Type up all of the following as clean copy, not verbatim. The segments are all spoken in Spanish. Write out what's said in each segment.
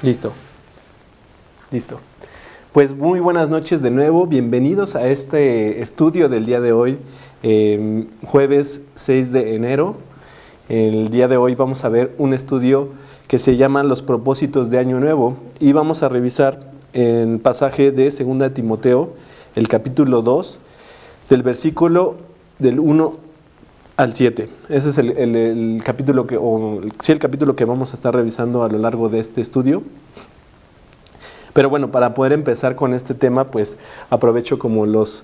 Listo. Pues muy buenas noches de nuevo, bienvenidos a este estudio del día de hoy, jueves 6 de enero. El día de hoy vamos a ver un estudio que se llama Los propósitos de Año Nuevo y vamos a revisar el pasaje de 2 Timoteo, el capítulo 2, del versículo del 1 al 7. Ese es el capítulo el capítulo que vamos a estar revisando a lo largo de este estudio. Pero bueno, para poder empezar con este tema, pues aprovecho como los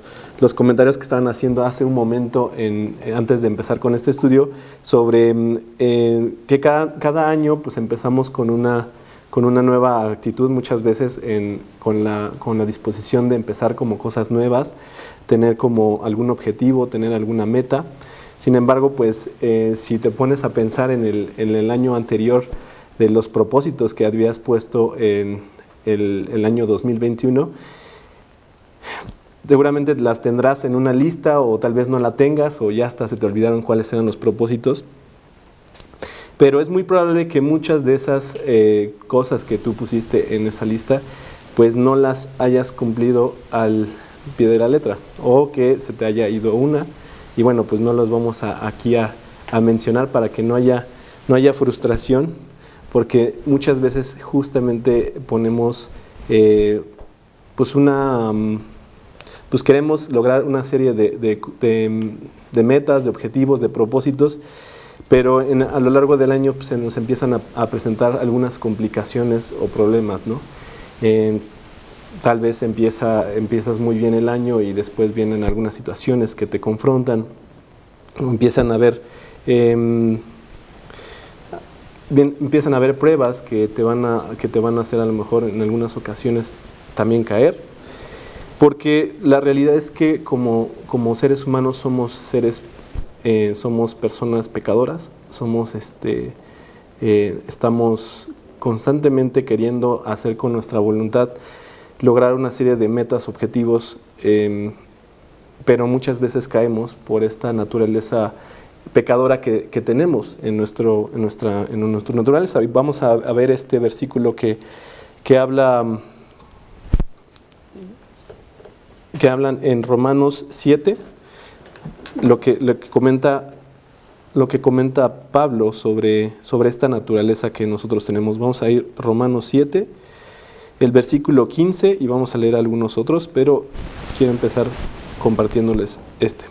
comentarios que estaban haciendo hace un momento antes de empezar con este estudio sobre que cada año pues empezamos con una nueva actitud, muchas veces con la disposición de empezar como cosas nuevas, tener como algún objetivo, tener alguna meta. Sin embargo, pues si te pones a pensar en el año anterior de los propósitos que habías puesto en el año 2021, seguramente las tendrás en una lista o tal vez no la tengas o ya hasta se te olvidaron cuáles eran los propósitos. Pero es muy probable que muchas de esas cosas que tú pusiste en esa lista pues no las hayas cumplido al pie de la letra o que se te haya ido una. Y bueno, pues no los vamos aquí a mencionar para que no haya frustración, porque muchas veces justamente ponemos, pues queremos lograr una serie de metas, de objetivos, de propósitos, pero a lo largo del año pues, se nos empiezan a presentar algunas complicaciones o problemas, ¿no? Tal vez empiezas muy bien el año y después vienen algunas situaciones que te confrontan, o empiezan a haber pruebas que te van a hacer a lo mejor en algunas ocasiones también caer, porque la realidad es que como seres humanos somos personas pecadoras, estamos constantemente queriendo hacer con nuestra voluntad lograr una serie de metas, objetivos, pero muchas veces caemos por esta naturaleza pecadora que tenemos en nuestra naturaleza. Vamos a ver este versículo que hablan en Romanos 7, lo que comenta Pablo sobre esta naturaleza que nosotros tenemos. Vamos a ir Romanos 7, el versículo 15, y vamos a leer algunos otros, pero quiero empezar compartiéndoles este.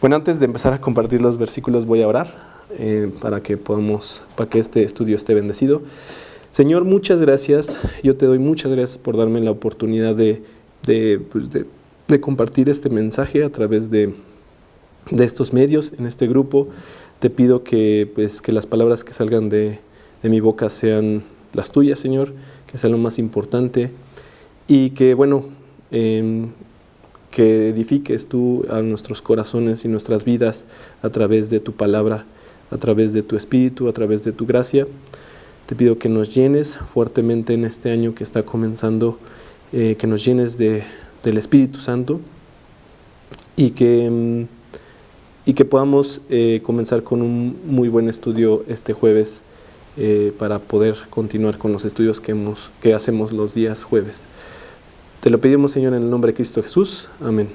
Bueno, antes de empezar a compartir los versículos voy a orar para que este estudio esté bendecido. Señor, muchas gracias. Yo te doy muchas gracias por darme la oportunidad de compartir este mensaje a través de estos medios, en este grupo. Te pido que las palabras que salgan de mi boca sean las tuyas, Señor, que sea lo más importante y que, que edifiques tú a nuestros corazones y nuestras vidas a través de tu palabra, a través de tu Espíritu, a través de tu gracia. Te pido que nos llenes fuertemente en este año que está comenzando, que nos llenes del Espíritu Santo y que podamos comenzar con un muy buen estudio este jueves para poder continuar con los estudios que hacemos los días jueves. Te lo pedimos, Señor, en el nombre de Cristo Jesús. Amén.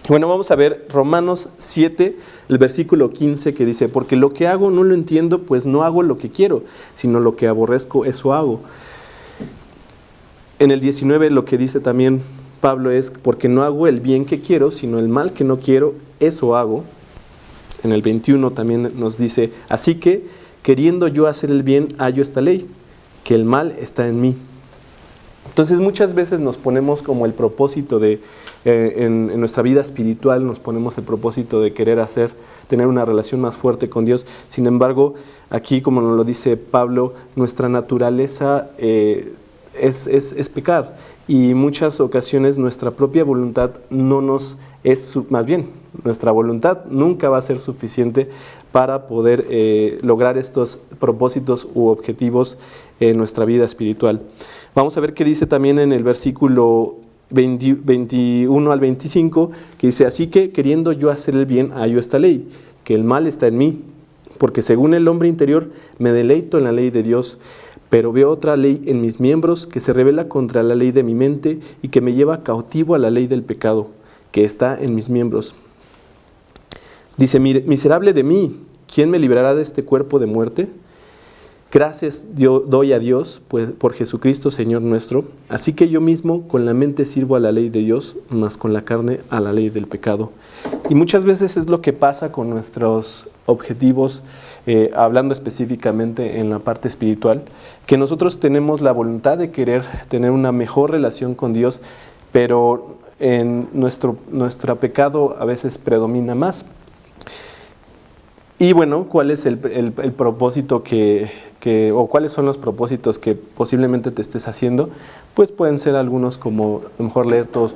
Bueno, vamos a ver Romanos 7, el versículo 15, que dice: porque lo que hago no lo entiendo, pues no hago lo que quiero, sino lo que aborrezco, eso hago. En el 19 lo que dice también Pablo es: porque no hago el bien que quiero, sino el mal que no quiero, eso hago. En el 21 también nos dice: así que, queriendo yo hacer el bien, hallo esta ley, que el mal está en mí. Entonces muchas veces nos ponemos como el propósito en nuestra vida espiritual, nos ponemos el propósito de querer tener una relación más fuerte con Dios. Sin embargo, aquí, como nos lo dice Pablo, nuestra naturaleza es pecar, y muchas ocasiones nuestra propia voluntad nuestra voluntad nunca va a ser suficiente para poder lograr estos propósitos u objetivos en nuestra vida espiritual. Vamos a ver qué dice también en el versículo 21 al 25, que dice: así que, queriendo yo hacer el bien, hallo esta ley, que el mal está en mí, porque según el hombre interior me deleito en la ley de Dios, Pero veo otra ley en mis miembros que se rebela contra la ley de mi mente y que me lleva cautivo a la ley del pecado que está en mis miembros. Dice, miserable de mí, ¿quién me librará de este cuerpo de muerte? Gracias doy a Dios pues, por Jesucristo Señor nuestro. Así que yo mismo con la mente sirvo a la ley de Dios, mas con la carne a la ley del pecado. Y muchas veces es lo que pasa con nuestros objetivos, hablando específicamente en la parte espiritual, que nosotros tenemos la voluntad de querer tener una mejor relación con Dios, pero en nuestro pecado a veces predomina más. Y bueno, ¿cuál es el propósito o cuáles son los propósitos que posiblemente te estés haciendo? Pues pueden ser algunos como a lo mejor leer todos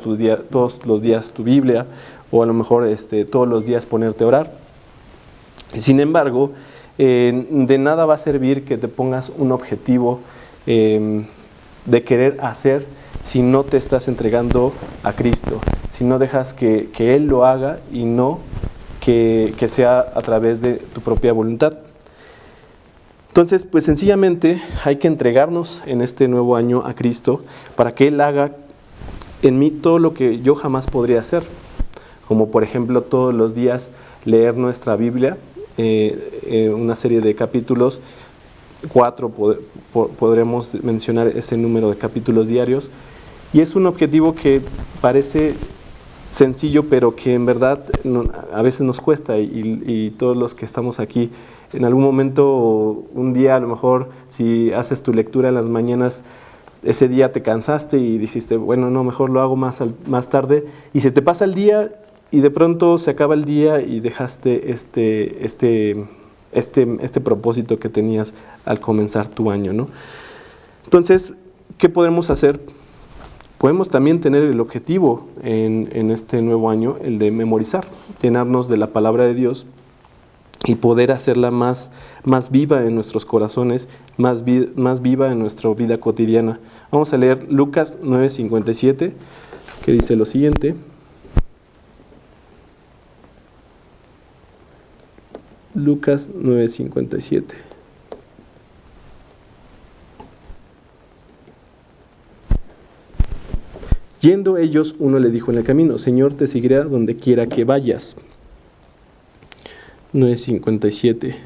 los días tu Biblia, o a lo mejor todos los días ponerte a orar. Sin embargo, de nada va a servir que te pongas un objetivo de querer hacer si no te estás entregando a Cristo, si no dejas que Él lo haga y no que sea a través de tu propia voluntad. Entonces, pues sencillamente hay que entregarnos en este nuevo año a Cristo para que Él haga en mí todo lo que yo jamás podría hacer, como por ejemplo todos los días leer nuestra Biblia, una serie de capítulos, 4 podremos mencionar ese número de capítulos diarios, y es un objetivo que parece sencillo, pero que en verdad a veces nos cuesta, y todos los que estamos aquí, en algún momento, un día a lo mejor, si haces tu lectura en las mañanas, ese día te cansaste y dijiste, bueno, no, mejor lo hago más tarde, y se te pasa el día, y de pronto se acaba el día y dejaste este propósito que tenías al comenzar tu año, ¿no? Entonces, ¿qué podemos hacer? Podemos también tener el objetivo en este nuevo año, el de memorizar, llenarnos de la palabra de Dios y poder hacerla más viva en nuestros corazones, más viva en nuestra vida cotidiana. Vamos a leer Lucas 9:57, que dice lo siguiente. Lucas 9:57. Yendo ellos, uno le dijo en el camino, Señor, te seguiré a donde quiera que vayas. 9:57.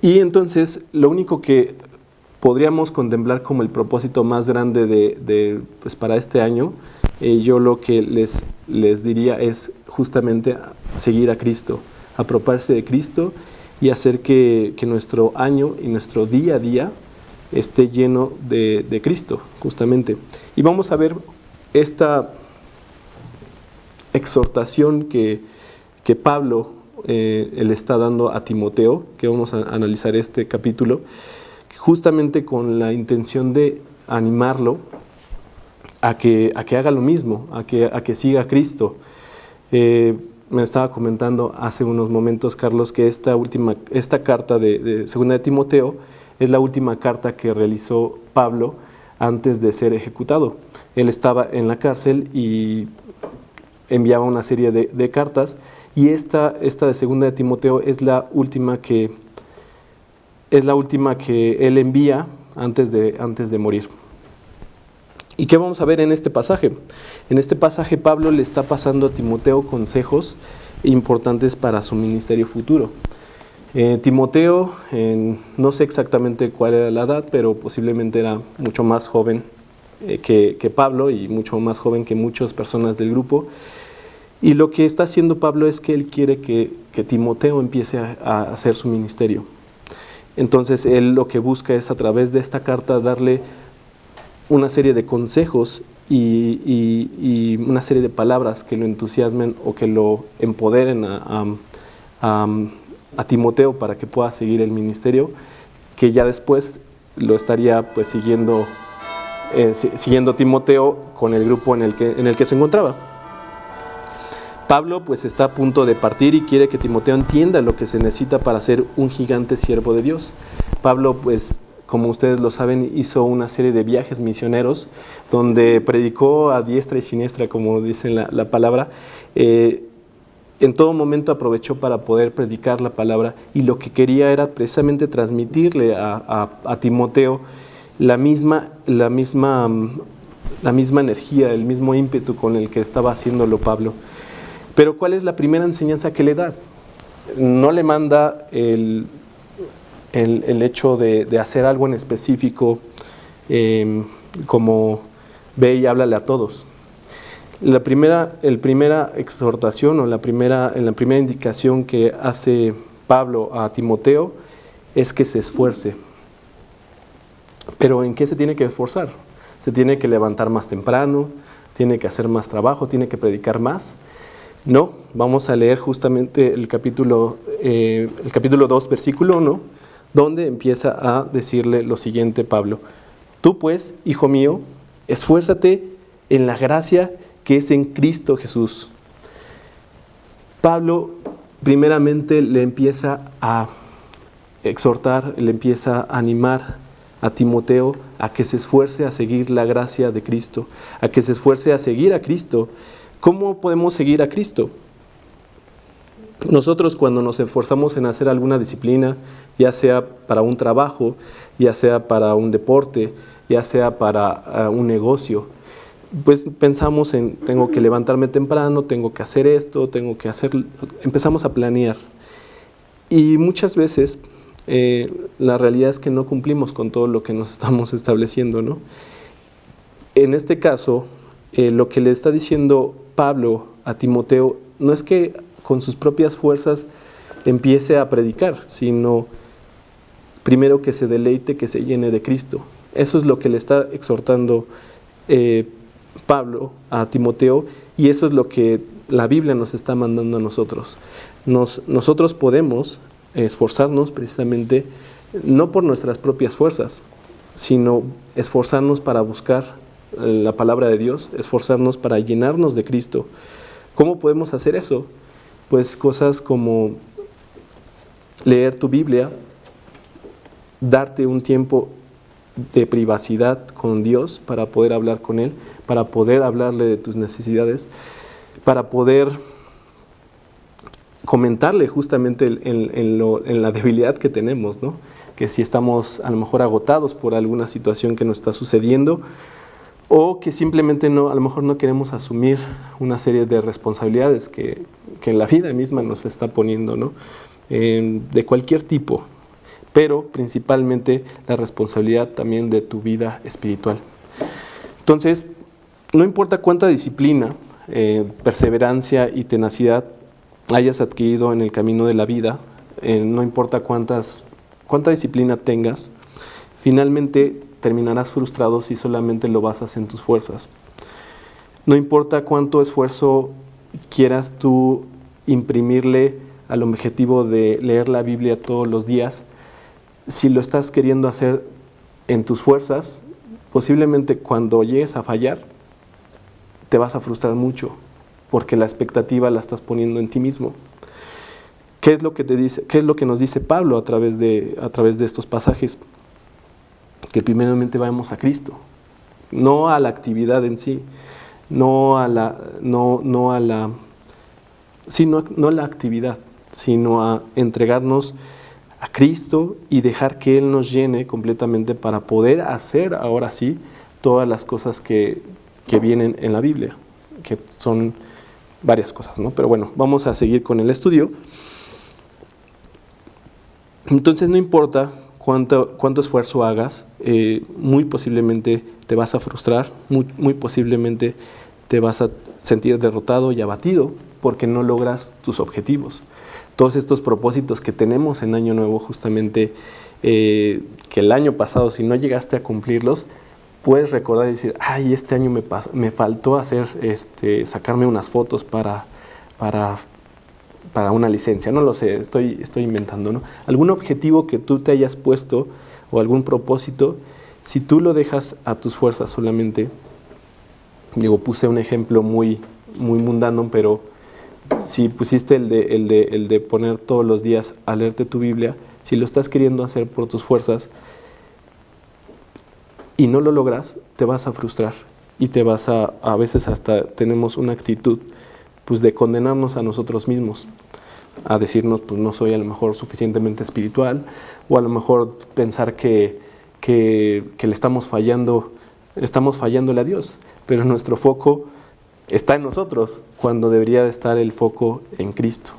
Y entonces, lo único que podríamos contemplar como el propósito más grande pues para este año, yo lo que les diría es justamente seguir a Cristo, apropiarse de Cristo y hacer que nuestro año y nuestro día a día esté lleno de Cristo, justamente. Y vamos a ver esta exhortación que Pablo le está dando a Timoteo, que vamos a analizar este capítulo, justamente con la intención de animarlo a que haga lo mismo, a que siga a Cristo. Me estaba comentando hace unos momentos, Carlos, que esta carta de Segunda de Timoteo es la última carta que realizó Pablo antes de ser ejecutado. Él estaba en la cárcel y enviaba una serie de cartas, y esta de Segunda de Timoteo es la última que él envía antes de morir. ¿Y qué vamos a ver en este pasaje? En este pasaje Pablo le está pasando a Timoteo consejos importantes para su ministerio futuro. Timoteo, no sé exactamente cuál era la edad, pero posiblemente era mucho más joven que Pablo, y mucho más joven que muchas personas del grupo. Y lo que está haciendo Pablo es que él quiere que Timoteo empiece a hacer su ministerio. Entonces él lo que busca es, a través de esta carta, darle una serie de consejos y una serie de palabras que lo entusiasmen o que lo empoderen a Timoteo para que pueda seguir el ministerio, que ya después lo estaría pues siguiendo Timoteo con el grupo en el que se encontraba. Pablo pues está a punto de partir y quiere que Timoteo entienda lo que se necesita para ser un gigante siervo de Dios. Pablo, pues, como ustedes lo saben, hizo una serie de viajes misioneros donde predicó a diestra y siniestra, como dice la palabra, en todo momento aprovechó para poder predicar la palabra, y lo que quería era precisamente transmitirle a Timoteo la misma energía, el mismo ímpetu con el que estaba haciéndolo Pablo. Pero ¿cuál es la primera enseñanza que le da? No le manda el hecho de hacer algo en específico, como ve y háblale a todos. La primera exhortación o en la primera indicación que hace Pablo a Timoteo es que se esfuerce. Pero ¿en qué se tiene que esforzar? Se tiene que levantar más temprano, tiene que hacer más trabajo, tiene que predicar más. No, vamos a leer justamente el capítulo 2, versículo 1, donde empieza a decirle lo siguiente Pablo: tú pues, hijo mío, esfuérzate en la gracia que es en Cristo Jesús. Pablo primeramente le empieza a exhortar, le empieza a animar a Timoteo a que se esfuerce a seguir la gracia de Cristo, a que se esfuerce a seguir a Cristo. ¿Cómo podemos seguir a Cristo? Nosotros, cuando nos esforzamos en hacer alguna disciplina, ya sea para un trabajo, ya sea para un deporte, ya sea para un negocio, pues pensamos en: tengo que levantarme temprano, tengo que hacer esto, empezamos a planear. Y muchas veces la realidad es que no cumplimos con todo lo que nos estamos estableciendo, ¿no? En este caso, lo que le está diciendo Pablo a Timoteo no es que con sus propias fuerzas empiece a predicar, sino primero que se deleite, que se llene de Cristo. Eso es lo que le está exhortando Pablo a Timoteo, y eso es lo que la Biblia nos está mandando a nosotros. Nosotros podemos esforzarnos precisamente no por nuestras propias fuerzas, sino esforzarnos para buscar la palabra de Dios, esforzarnos para llenarnos de Cristo. ¿Cómo podemos hacer eso? Pues cosas como leer tu Biblia, darte un tiempo de privacidad con Dios para poder hablar con Él, para poder hablarle de tus necesidades, para poder comentarle justamente en la debilidad que tenemos, ¿no? Que si estamos a lo mejor agotados por alguna situación que nos está sucediendo, o que simplemente a lo mejor no queremos asumir una serie de responsabilidades que la vida misma nos está poniendo, ¿no? De cualquier tipo, pero principalmente la responsabilidad también de tu vida espiritual. Entonces, no importa cuánta disciplina, perseverancia y tenacidad hayas adquirido en el camino de la vida, no importa cuánta disciplina tengas, finalmente terminarás frustrado si solamente lo basas en tus fuerzas. No importa cuánto esfuerzo quieras tú imprimirle al objetivo de leer la Biblia todos los días, si lo estás queriendo hacer en tus fuerzas, posiblemente cuando llegues a fallar, te vas a frustrar mucho, porque la expectativa la estás poniendo en ti mismo. ¿Qué es lo que te dice? ¿Qué es lo que nos dice Pablo a través de estos pasajes? Que primeramente vayamos a Cristo, no a la actividad en sí, no a la actividad, sino a entregarnos a Cristo y dejar que Él nos llene completamente para poder hacer ahora sí todas las cosas que vienen en la Biblia, que son varias cosas, ¿no? Pero bueno, vamos a seguir con el estudio. Entonces, no importa cuánto esfuerzo hagas, muy posiblemente te vas a frustrar, muy posiblemente te vas a sentir derrotado y abatido porque no logras tus objetivos. Todos estos propósitos que tenemos en Año Nuevo, justamente que el año pasado, si no llegaste a cumplirlos, puedes recordar y decir: ay, este año me faltó hacer, sacarme unas fotos para una licencia, no lo sé, estoy inventando, ¿no? Algún objetivo que tú te hayas puesto o algún propósito, si tú lo dejas a tus fuerzas solamente, puse un ejemplo muy mundano, pero si pusiste el de poner todos los días a leerte tu Biblia, si lo estás queriendo hacer por tus fuerzas y no lo logras, te vas a frustrar y te vas a veces hasta tenemos una actitud pues de condenarnos a nosotros mismos, a decirnos, pues no soy a lo mejor suficientemente espiritual, o a lo mejor pensar que le estamos fallándole a Dios, pero nuestro foco está en nosotros, cuando debería de estar el foco en Cristo.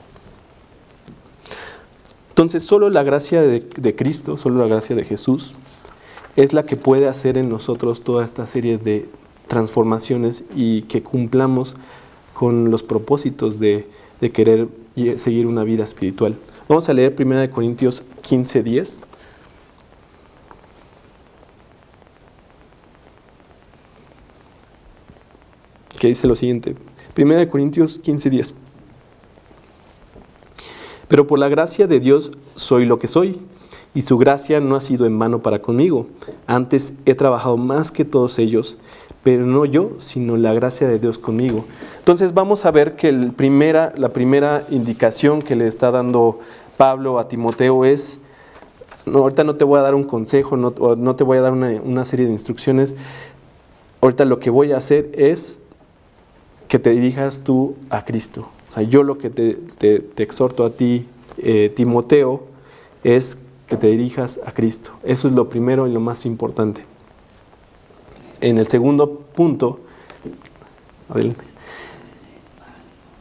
Entonces, solo la gracia de Cristo, solo la gracia de Jesús, es la que puede hacer en nosotros toda esta serie de transformaciones y que cumplamos con los propósitos de querer seguir una vida espiritual. Vamos a leer 1 Corintios 15:10. Que dice lo siguiente, 1 Corintios 15:10. Pero por la gracia de Dios soy lo que soy, y su gracia no ha sido en vano para conmigo. Antes he trabajado más que todos ellos, pero no yo, sino la gracia de Dios conmigo. Entonces vamos a ver que la primera indicación que le está dando Pablo a Timoteo es, ahorita no te voy a dar un consejo, no te voy a dar una serie de instrucciones, ahorita lo que voy a hacer es que te dirijas tú a Cristo. O sea, yo lo que te exhorto a ti, Timoteo, es que te dirijas a Cristo. Eso es lo primero y lo más importante. En el segundo punto, adelante.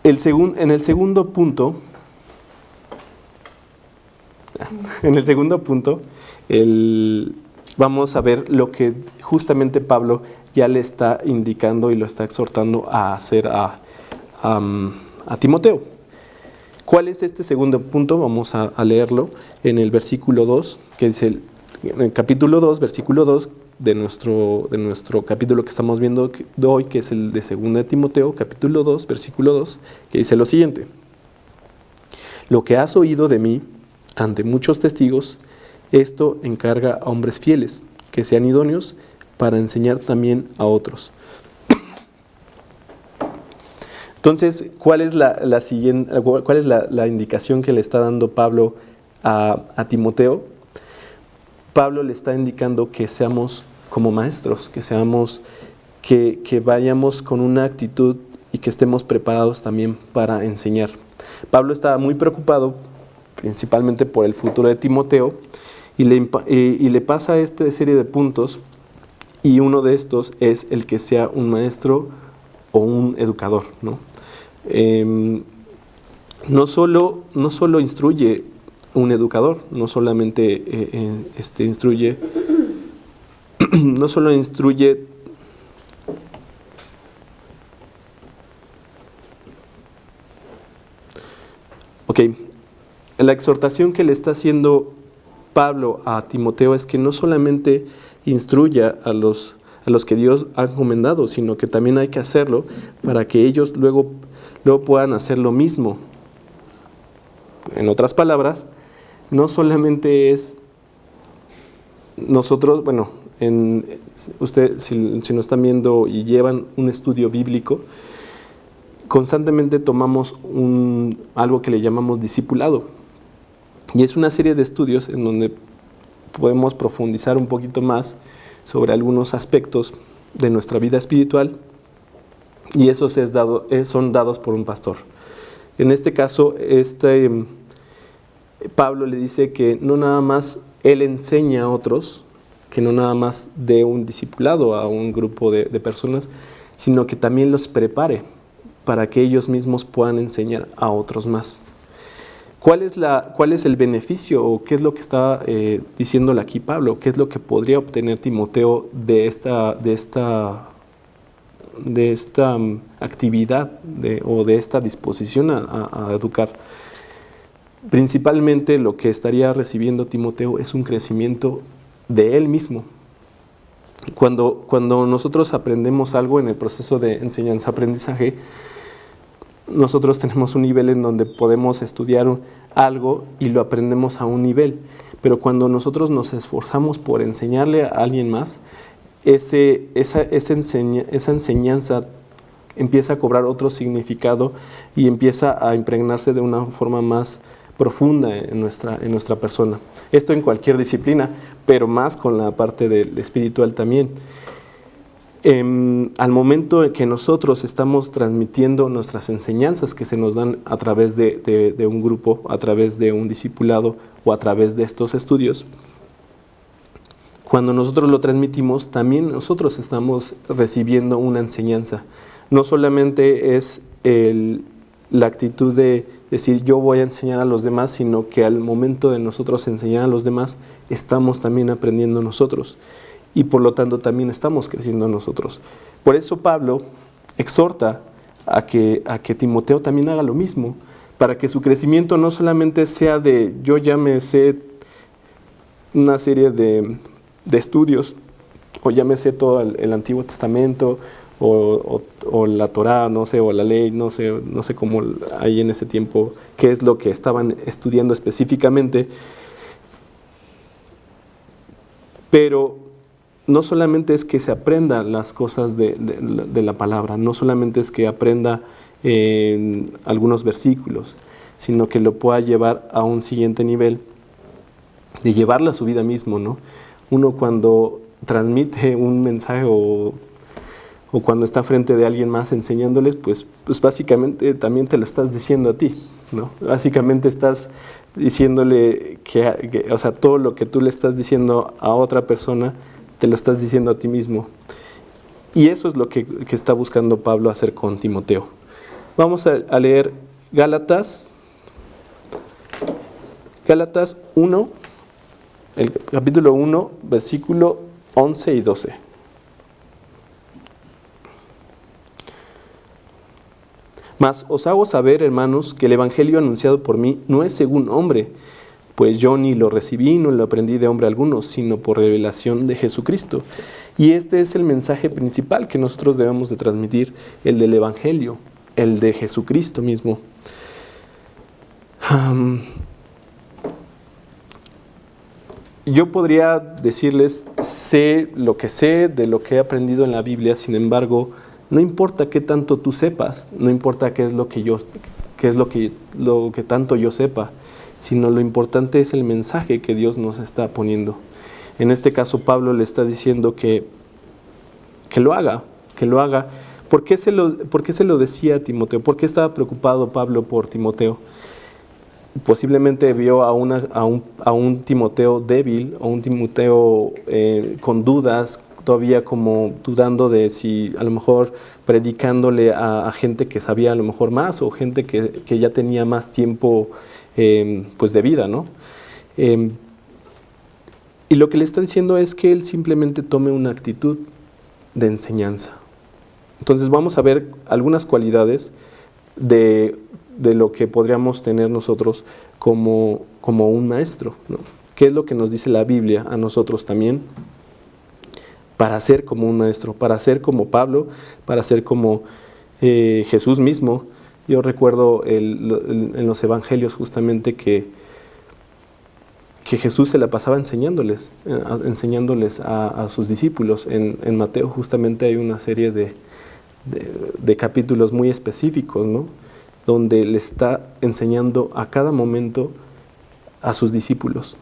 En el segundo punto, vamos a ver lo que justamente Pablo ya le está indicando y lo está exhortando a hacer a Timoteo. ¿Cuál es este segundo punto? Vamos a leerlo en el versículo 2, que dice, en el capítulo 2, versículo 2 de nuestro capítulo que estamos viendo hoy, que es el de 2 de Timoteo, capítulo 2, versículo 2, que dice lo siguiente: lo que has oído de mí ante muchos testigos, esto encarga a hombres fieles, que sean idóneos para enseñar también a otros. Entonces, ¿cuál es la indicación que le está dando Pablo a Timoteo? Pablo le está indicando que seamos como maestros, que vayamos con una actitud y que estemos preparados también para enseñar. Pablo estaba muy preocupado, principalmente por el futuro de Timoteo, y le pasa esta serie de puntos, y uno de estos es el que sea un maestro o un educador, ¿no? No solo instruye un educador, no solamente instruye, no solo instruye, la exhortación que le está haciendo Pablo a Timoteo es que no solamente instruya a los que Dios ha encomendado, sino que también hay que hacerlo para que ellos luego puedan hacer lo mismo. En otras palabras, no solamente es nosotros, ustedes si nos están viendo y llevan un estudio bíblico, constantemente tomamos algo que le llamamos discipulado. Y es una serie de estudios en donde podemos profundizar un poquito más sobre algunos aspectos de nuestra vida espiritual, y esos son dados por un pastor. En este caso, Pablo le dice que no nada más él enseña a otros, que no nada más dé un discipulado a un grupo de personas, sino que también los prepare para que ellos mismos puedan enseñar a otros más. ¿Cuál es el beneficio o qué es lo que está diciéndole aquí Pablo? ¿Qué es lo que podría obtener Timoteo de esta actividad o de esta disposición a educar? Principalmente lo que estaría recibiendo Timoteo es un crecimiento de él mismo. Cuando nosotros aprendemos algo en el proceso de enseñanza-aprendizaje, nosotros tenemos un nivel en donde podemos estudiar algo y lo aprendemos a un nivel, pero cuando nosotros nos esforzamos por enseñarle a alguien más, esa enseñanza empieza a cobrar otro significado y empieza a impregnarse de una forma más profunda en nuestra persona. Esto en cualquier disciplina, pero más con la parte del espiritual también. al momento en que nosotros estamos transmitiendo nuestras enseñanzas que se nos dan a través de un grupo, a través de un discipulado o a través de estos estudios, cuando nosotros lo transmitimos, también nosotros estamos recibiendo una enseñanza. No solamente es la actitud de decir yo voy a enseñar a los demás, sino que al momento de nosotros enseñar a los demás, estamos también aprendiendo nosotros. Y por lo tanto también estamos creciendo nosotros. Por eso Pablo exhorta a que Timoteo también haga lo mismo, para que su crecimiento no solamente sea de yo ya me sé una serie de estudios, o ya me sé todo el Antiguo Testamento, o la Torá, no sé, o la ley, no sé cómo ahí en ese tiempo, qué es lo que estaban estudiando específicamente. Pero no solamente es que se aprenda las cosas de la palabra, no solamente es que aprenda algunos versículos, sino que lo pueda llevar a un siguiente nivel, de llevarlo a su vida mismo, ¿no? Uno cuando transmite un mensaje o cuando está frente de alguien más enseñándoles, pues básicamente también te lo estás diciendo a ti, ¿no? Básicamente estás diciéndole que o sea, todo lo que tú le estás diciendo a otra persona, te lo estás diciendo a ti mismo. Y eso es lo que está buscando Pablo hacer con Timoteo. Vamos a leer Gálatas 1, el capítulo 1, versículo 11 y 12. Mas os hago saber, hermanos, que el evangelio anunciado por mí no es según hombre, pues yo ni lo recibí, no lo aprendí de hombre alguno, sino por revelación de Jesucristo. Y este es el mensaje principal que nosotros debemos de transmitir, el del evangelio, el de Jesucristo mismo. Yo podría decirles, sé lo que sé de lo que he aprendido en la Biblia, sin embargo, no importa qué tanto tú sepas, no importa qué es lo que tanto yo sepa, sino lo importante es el mensaje que Dios nos está poniendo. En este caso Pablo le está diciendo que lo haga. ¿Por qué se lo decía a Timoteo? ¿Por qué estaba preocupado Pablo por Timoteo? Posiblemente vio a un Timoteo débil, a un Timoteo con dudas, todavía como dudando de si a lo mejor predicándole a gente que sabía a lo mejor más, o gente que ya tenía más tiempo pues de vida, ¿no? Y lo que le está diciendo es que él simplemente tome una actitud de enseñanza. Entonces vamos a ver algunas cualidades de lo que podríamos tener nosotros como un maestro, ¿no? ¿Qué es lo que nos dice la Biblia a nosotros también? Para ser como un maestro, para ser como Pablo, para ser como Jesús mismo. Yo recuerdo en los evangelios justamente que Jesús se la pasaba enseñándoles a sus discípulos. En Mateo justamente hay una serie de capítulos muy específicos, ¿no? Donde le está enseñando a cada momento a sus discípulos.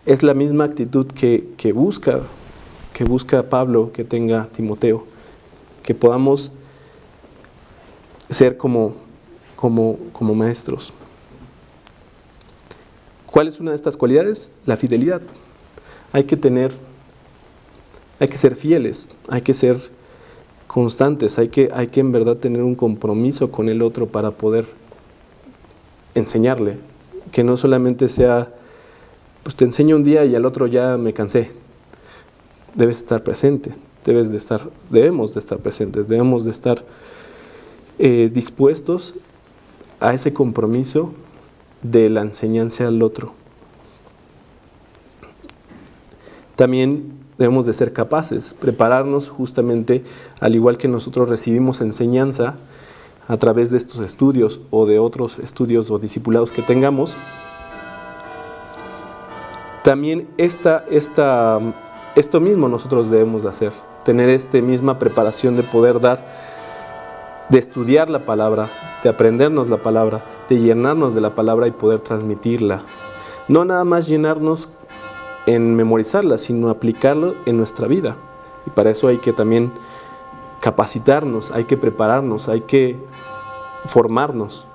Es la misma actitud que busca Pablo que tenga Timoteo, que podamos ser como maestros. ¿Cuál es una de estas cualidades? La fidelidad. Hay que ser fieles, hay que ser constantes, hay que en verdad tener un compromiso con el otro para poder enseñarle, que no solamente sea, pues te enseño un día y al otro ya me cansé. Debes estar presente, debemos de estar presentes, debemos de estar dispuestos a ese compromiso de la enseñanza al otro. También debemos de ser capaces, prepararnos justamente, al igual que nosotros recibimos enseñanza a través de estos estudios o de otros estudios o discipulados que tengamos. También esto mismo nosotros debemos de hacer, tener esta misma preparación de poder de estudiar la palabra, de aprendernos la palabra, de llenarnos de la palabra y poder transmitirla. No nada más llenarnos en memorizarla, sino aplicarlo en nuestra vida, Y para eso hay que también capacitarnos, hay que prepararnos, hay que formarnos.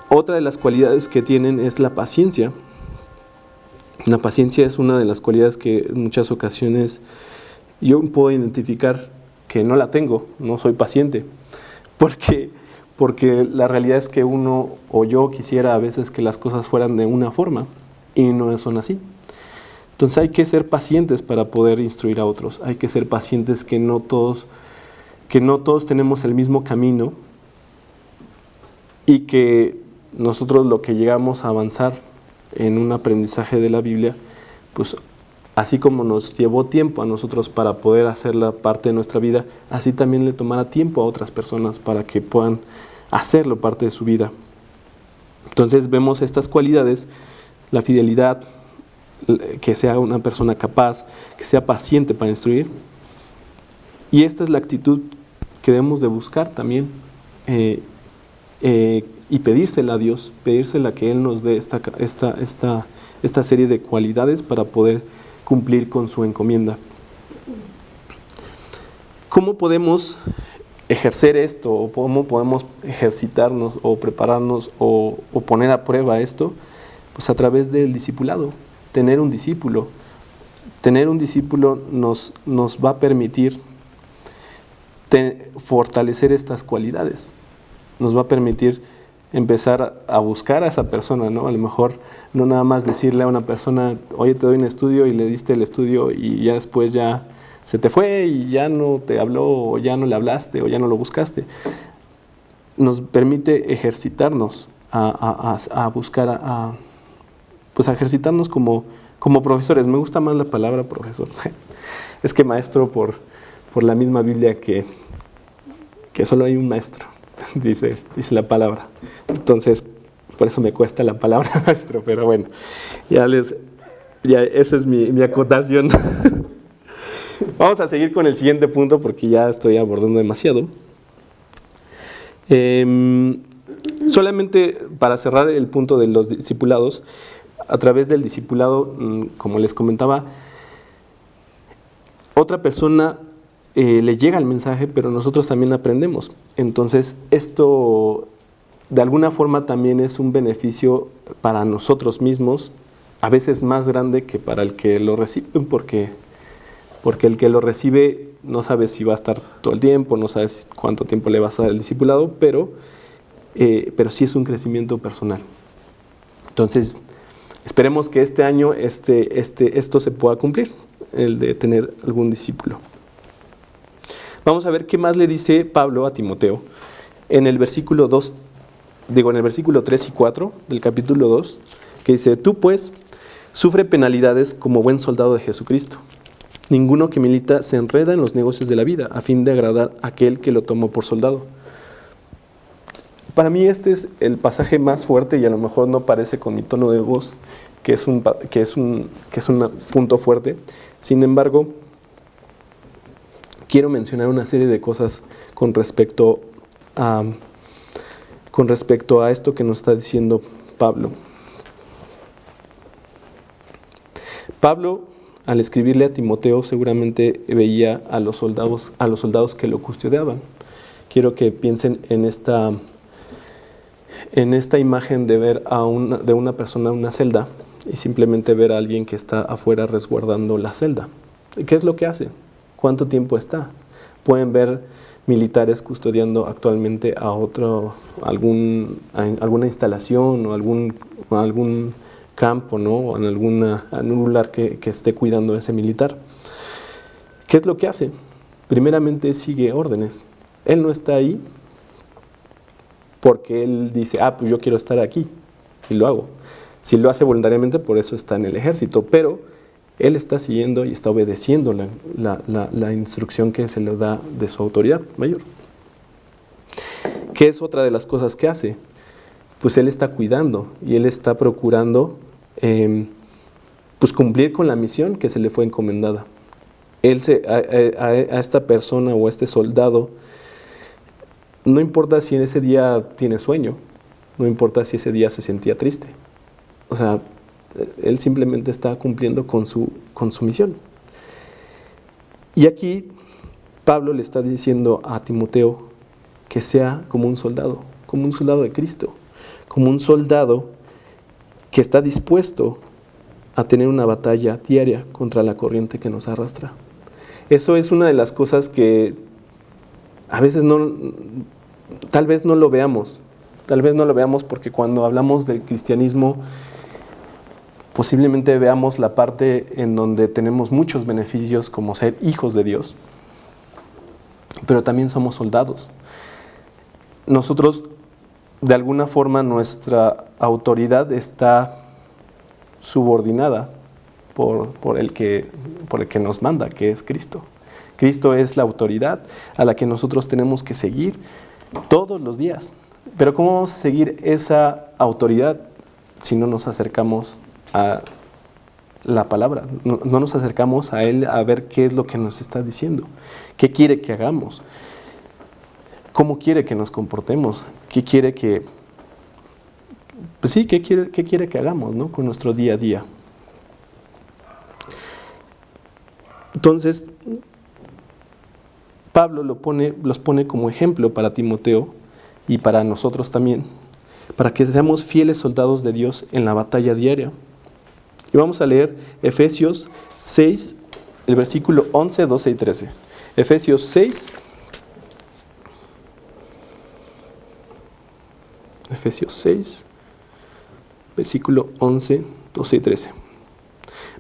Otra de las cualidades que tienen es la paciencia. La paciencia es una de las cualidades que en muchas ocasiones yo puedo identificar que no la tengo, no soy paciente, porque la realidad es que uno o yo quisiera a veces que las cosas fueran de una forma y no son así. Entonces hay que ser pacientes para poder instruir a otros, hay que ser pacientes que no todos tenemos el mismo camino y que nosotros lo que llegamos a avanzar en un aprendizaje de la Biblia, pues así como nos llevó tiempo a nosotros para poder hacerla parte de nuestra vida, así también le tomará tiempo a otras personas para que puedan hacerlo parte de su vida. Entonces vemos estas cualidades, la fidelidad, que sea una persona capaz, que sea paciente para instruir. Y esta es la actitud que debemos de buscar también y pedírsela a Dios, pedírsela que Él nos dé esta serie de cualidades para poder cumplir con su encomienda. ¿Cómo podemos ejercer esto o cómo podemos ejercitarnos o prepararnos o poner a prueba esto? Pues a través del discipulado, tener un discípulo. Tener un discípulo nos va a permitir fortalecer estas cualidades, nos va a permitir empezar a buscar a esa persona, ¿no? A lo mejor no nada más decirle a una persona, oye, te doy un estudio y le diste el estudio y ya después ya se te fue y ya no te habló o ya no le hablaste o ya no lo buscaste. Nos permite ejercitarnos a buscar, pues a ejercitarnos como profesores. Me gusta más la palabra profesor. Es que maestro por la misma Biblia que solo hay un maestro, dice la palabra. Entonces, por eso me cuesta la palabra maestro, pero bueno, ya esa es mi acotación. Vamos a seguir con el siguiente punto porque ya estoy abordando demasiado. Solamente para cerrar el punto de los discipulados, a través del discipulado, como les comentaba, otra persona le llega el mensaje, pero nosotros también aprendemos. Entonces, esto de alguna forma también es un beneficio para nosotros mismos, a veces más grande que para el que lo recibe, porque el que lo recibe no sabe si va a estar todo el tiempo, no sabe cuánto tiempo le vas a dar al discipulado, pero sí es un crecimiento personal. Entonces, esperemos que este año esto se pueda cumplir, el de tener algún discípulo. Vamos a ver qué más le dice Pablo a Timoteo en el versículo 3 y 4 del capítulo 2, que dice: tú pues sufre penalidades como buen soldado de Jesucristo. Ninguno que milita se enreda en los negocios de la vida a fin de agradar a aquel que lo tomó por soldado. Para mí este es el pasaje más fuerte y a lo mejor no parece con mi tono de voz que es un punto fuerte. Sin embargo, quiero mencionar una serie de cosas con respecto a esto que nos está diciendo Pablo. Pablo, al escribirle a Timoteo, seguramente veía a los soldados que lo custodiaban. Quiero que piensen en esta imagen de ver de una persona en una celda y simplemente ver a alguien que está afuera resguardando la celda. ¿Qué es lo que hace? ¿Cuánto tiempo está? Pueden ver militares custodiando actualmente a alguna instalación o algún campo, ¿no? O en un lugar que esté cuidando a ese militar. ¿Qué es lo que hace? Primeramente sigue órdenes. Él no está ahí porque él dice, pues yo quiero estar aquí y lo hago. Si lo hace voluntariamente, por eso está en el ejército, pero él está siguiendo y está obedeciendo la instrucción que se le da de su autoridad mayor. ¿Qué es otra de las cosas que hace? Pues él está cuidando y él está procurando pues cumplir con la misión que se le fue encomendada. A esta persona o a este soldado, no importa si en ese día tiene sueño, no importa si ese día se sentía triste. O sea, él simplemente está cumpliendo con su misión. Y aquí Pablo le está diciendo a Timoteo que sea como un soldado de Cristo, como un soldado que está dispuesto a tener una batalla diaria contra la corriente que nos arrastra. Eso es una de las cosas que a veces tal vez no lo veamos porque cuando hablamos del cristianismo posiblemente veamos la parte en donde tenemos muchos beneficios como ser hijos de Dios, pero también somos soldados. Nosotros, de alguna forma, nuestra autoridad está subordinada por el que nos manda, que es Cristo. Cristo es la autoridad a la que nosotros tenemos que seguir todos los días. Pero ¿cómo vamos a seguir esa autoridad si no nos acercamos a la palabra? No nos acercamos a Él a ver qué es lo que nos está diciendo, qué quiere que hagamos, cómo quiere que nos comportemos, qué quiere que hagamos, ¿no? Con nuestro día a día. Entonces, Pablo los pone como ejemplo para Timoteo y para nosotros también, para que seamos fieles soldados de Dios en la batalla diaria. Y vamos a leer Efesios 6, el versículo 11, 12 y 13. Efesios 6, versículo 11, 12 y 13.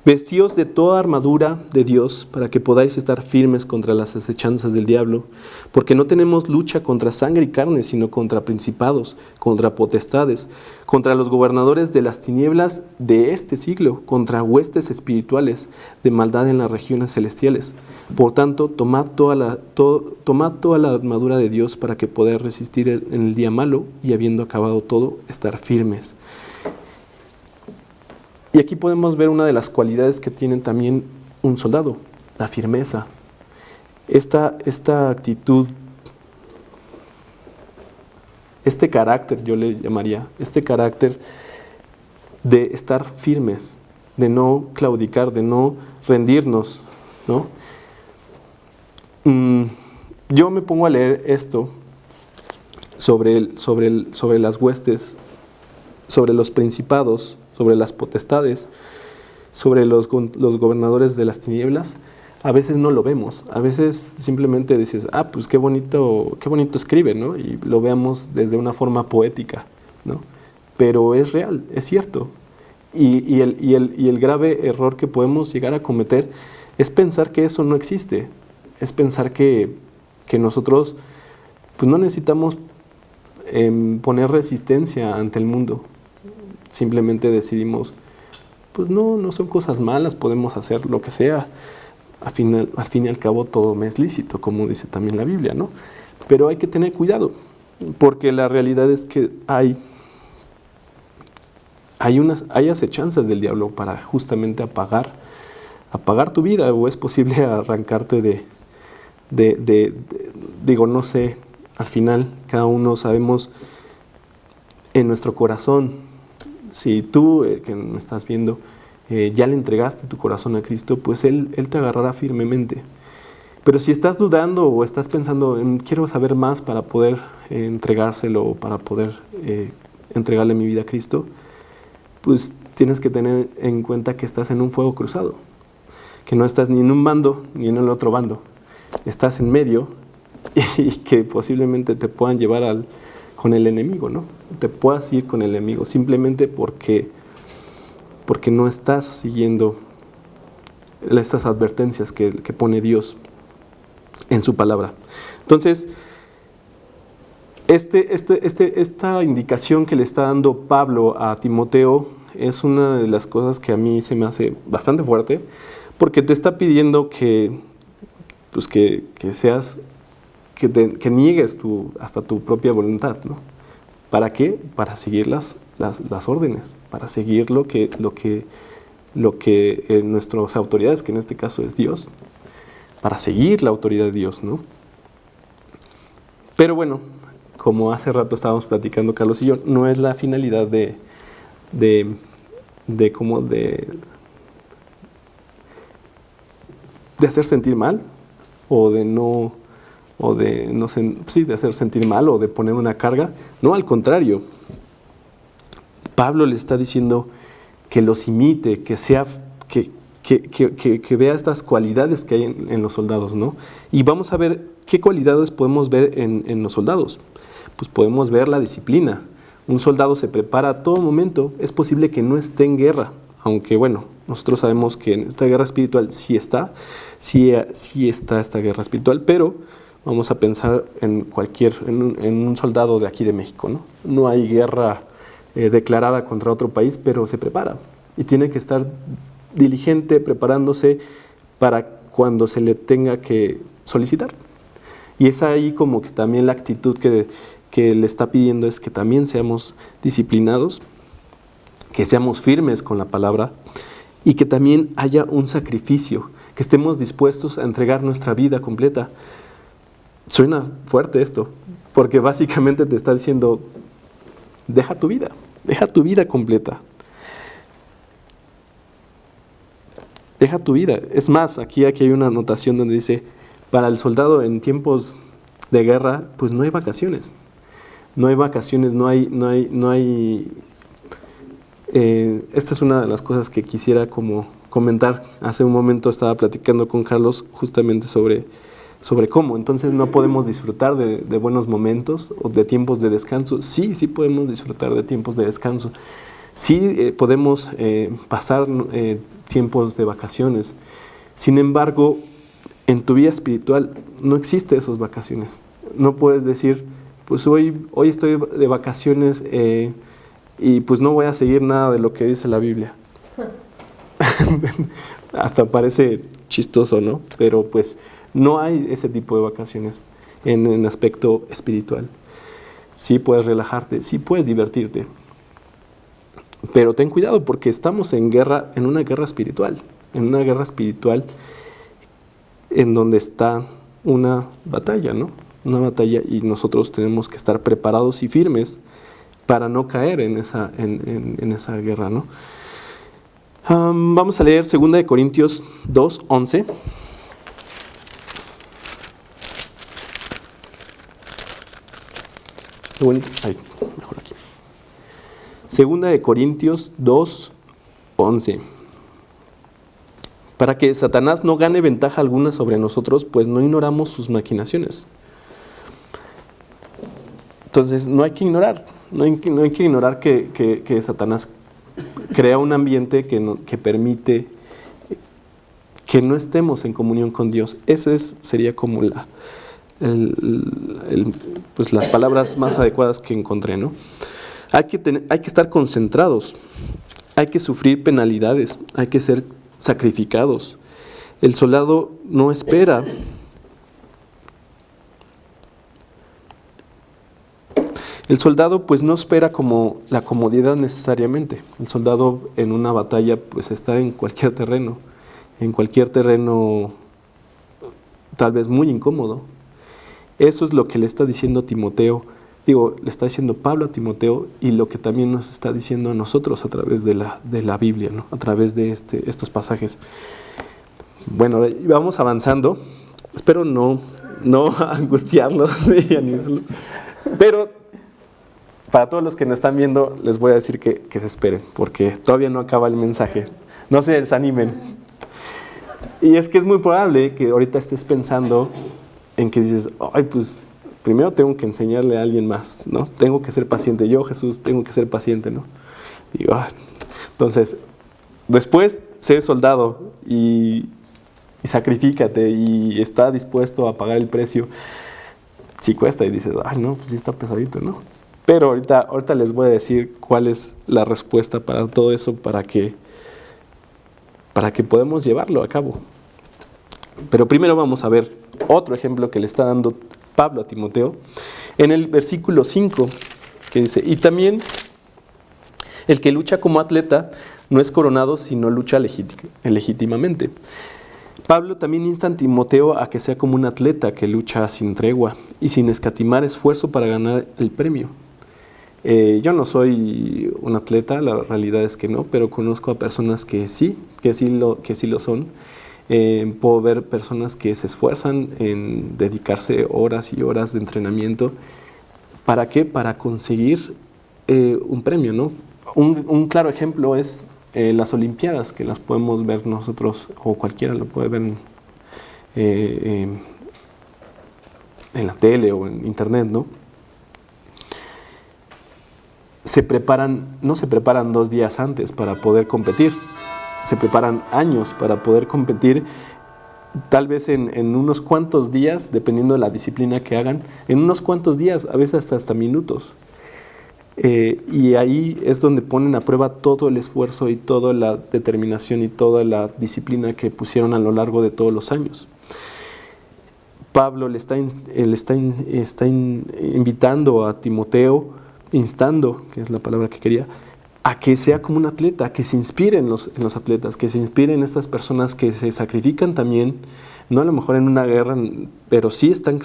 Vestíos de toda armadura de Dios para que podáis estar firmes contra las acechanzas del diablo, porque no tenemos lucha contra sangre y carne, sino contra principados, contra potestades, contra los gobernadores de las tinieblas de este siglo, contra huestes espirituales de maldad en las regiones celestiales. Por tanto, tomad toda la armadura de Dios para que podáis resistir en el día malo y, habiendo acabado todo, estar firmes. Y aquí podemos ver una de las cualidades que tiene también un soldado, la firmeza. Esta actitud, este carácter, yo le llamaría, este carácter de estar firmes, de no claudicar, de no rendirnos, ¿no? Yo me pongo a leer esto sobre las huestes, sobre los principados, sobre las potestades, sobre los gobernadores de las tinieblas. A veces no lo vemos, a veces simplemente dices, pues qué bonito escribe, ¿no? Y lo veamos desde una forma poética, ¿no? Pero es real, es cierto. Y el grave error que podemos llegar a cometer es pensar que eso no existe, es pensar que nosotros pues no necesitamos poner resistencia ante el mundo. Simplemente decidimos, pues no son cosas malas, podemos hacer lo que sea. Al fin y al cabo todo me es lícito, como dice también la Biblia, ¿no? Pero hay que tener cuidado, porque la realidad es que hay acechanzas del diablo para justamente apagar tu vida, o es posible arrancarte no sé, al final cada uno sabemos en nuestro corazón. Si tú, que me estás viendo, ya le entregaste tu corazón a Cristo, pues Él te agarrará firmemente. Pero si estás dudando o estás pensando, quiero saber más para poder entregárselo, para poder entregarle mi vida a Cristo, pues tienes que tener en cuenta que estás en un fuego cruzado, que no estás ni en un bando ni en el otro bando, estás en medio y que posiblemente te puedan llevar con el enemigo, ¿no? Te puedas ir con el enemigo simplemente porque no estás siguiendo estas advertencias que pone Dios en su palabra. Entonces, esta indicación que le está dando Pablo a Timoteo es una de las cosas que a mí se me hace bastante fuerte, porque te está pidiendo que seas, que niegues hasta tu propia voluntad, ¿no? ¿Para qué? Para seguir las órdenes, para seguir lo que nuestras autoridades, que en este caso es Dios, para seguir la autoridad de Dios, ¿no? Pero bueno, como hace rato estábamos platicando Carlos y yo, no es la finalidad de hacer sentir mal o de no sí, de hacer sentir mal o de poner una carga. No, al contrario. Pablo le está diciendo que los imite, que vea estas cualidades que hay en los soldados, ¿no? Y vamos a ver qué cualidades podemos ver en los soldados. Pues podemos ver la disciplina. Un soldado se prepara a todo momento. Es posible que no esté en guerra, aunque bueno, nosotros sabemos que en esta guerra espiritual sí está esta guerra espiritual, pero vamos a pensar en un soldado de aquí de México, ¿no? No hay guerra declarada contra otro país, pero se prepara y tiene que estar diligente, preparándose para cuando se le tenga que solicitar. Y es ahí como que también la actitud que le está pidiendo es que también seamos disciplinados, que seamos firmes con la palabra y que también haya un sacrificio, que estemos dispuestos a entregar nuestra vida completa. Suena fuerte esto, porque básicamente te está diciendo, deja tu vida completa. Deja tu vida. Es más, aquí hay una anotación donde dice, para el soldado en tiempos de guerra, pues no hay vacaciones. No hay vacaciones, no hay esta es una de las cosas que quisiera como comentar. Hace un momento estaba platicando con Carlos justamente sobre cómo. Entonces no podemos disfrutar de buenos momentos o de tiempos de descanso. Sí podemos disfrutar de tiempos de descanso. Sí podemos pasar tiempos de vacaciones. Sin embargo, en tu vida espiritual no existen esas vacaciones. No puedes decir, pues hoy estoy de vacaciones y pues no voy a seguir nada de lo que dice la Biblia. Hasta parece chistoso, ¿no? Pero pues no hay ese tipo de vacaciones en aspecto espiritual. Sí puedes relajarte, sí puedes divertirte, pero ten cuidado porque estamos en una guerra espiritual, en donde está una batalla, ¿no? Una batalla, y nosotros tenemos que estar preparados y firmes para no caer en esa guerra, ¿no? Vamos a leer 2 Corintios 2:11. Mejor aquí. 2 Corintios 2:11. Para que Satanás no gane ventaja alguna sobre nosotros, pues no ignoramos sus maquinaciones. Entonces no hay que ignorar que Satanás crea un ambiente que permite que no estemos en comunión con Dios. Sería como pues las palabras más adecuadas que encontré, ¿no? Hay que estar concentrados, hay que sufrir penalidades, hay que ser sacrificados. El soldado no espera. El soldado pues no espera como la comodidad necesariamente. El soldado en una batalla pues está en cualquier terreno tal vez muy incómodo. Eso es lo que le está diciendo le está diciendo Pablo a Timoteo, y lo que también nos está diciendo a nosotros a través de la Biblia, ¿no? A través de estos pasajes. Bueno, vamos avanzando. Espero no angustiarlos y animarlos. Pero para todos los que nos están viendo, les voy a decir que se esperen, porque todavía no acaba el mensaje. No se desanimen. Y es que es muy probable que ahorita estés pensando en que dices, ay, pues primero tengo que enseñarle a alguien más, ¿no? Tengo que ser paciente. Yo, Jesús, tengo que ser paciente, ¿no? Digo, entonces, después sé soldado y sacrifícate y está dispuesto a pagar el precio. Sí cuesta y dices, ay, no, pues sí está pesadito, ¿no? Pero ahorita les voy a decir cuál es la respuesta para todo eso, para que podamos llevarlo a cabo. Pero primero vamos a ver otro ejemplo que le está dando Pablo a Timoteo en el versículo 5, que dice, y también el que lucha como atleta no es coronado, sino lucha legítimamente. Pablo también insta a Timoteo a que sea como un atleta que lucha sin tregua y sin escatimar esfuerzo para ganar el premio. Yo no soy un atleta, la realidad es que no, pero conozco a personas que sí lo son. puedo ver personas que se esfuerzan en dedicarse horas y horas de entrenamiento. ¿Para qué? Para conseguir un premio, ¿no? Un claro ejemplo es las Olimpiadas, que las podemos ver nosotros, o cualquiera lo puede ver en la tele o en internet, ¿no? No se preparan 2 días antes para poder competir, se preparan años para poder competir, tal vez en unos cuantos días, dependiendo de la disciplina que hagan, en unos cuantos días, a veces hasta minutos. Y ahí es donde ponen a prueba todo el esfuerzo y toda la determinación y toda la disciplina que pusieron a lo largo de todos los años. Pablo le está invitando a Timoteo, instando, que es la palabra que quería, a que sea como un atleta, que se inspire en los atletas, que se inspire en estas personas que se sacrifican también, no a lo mejor en una guerra, pero sí están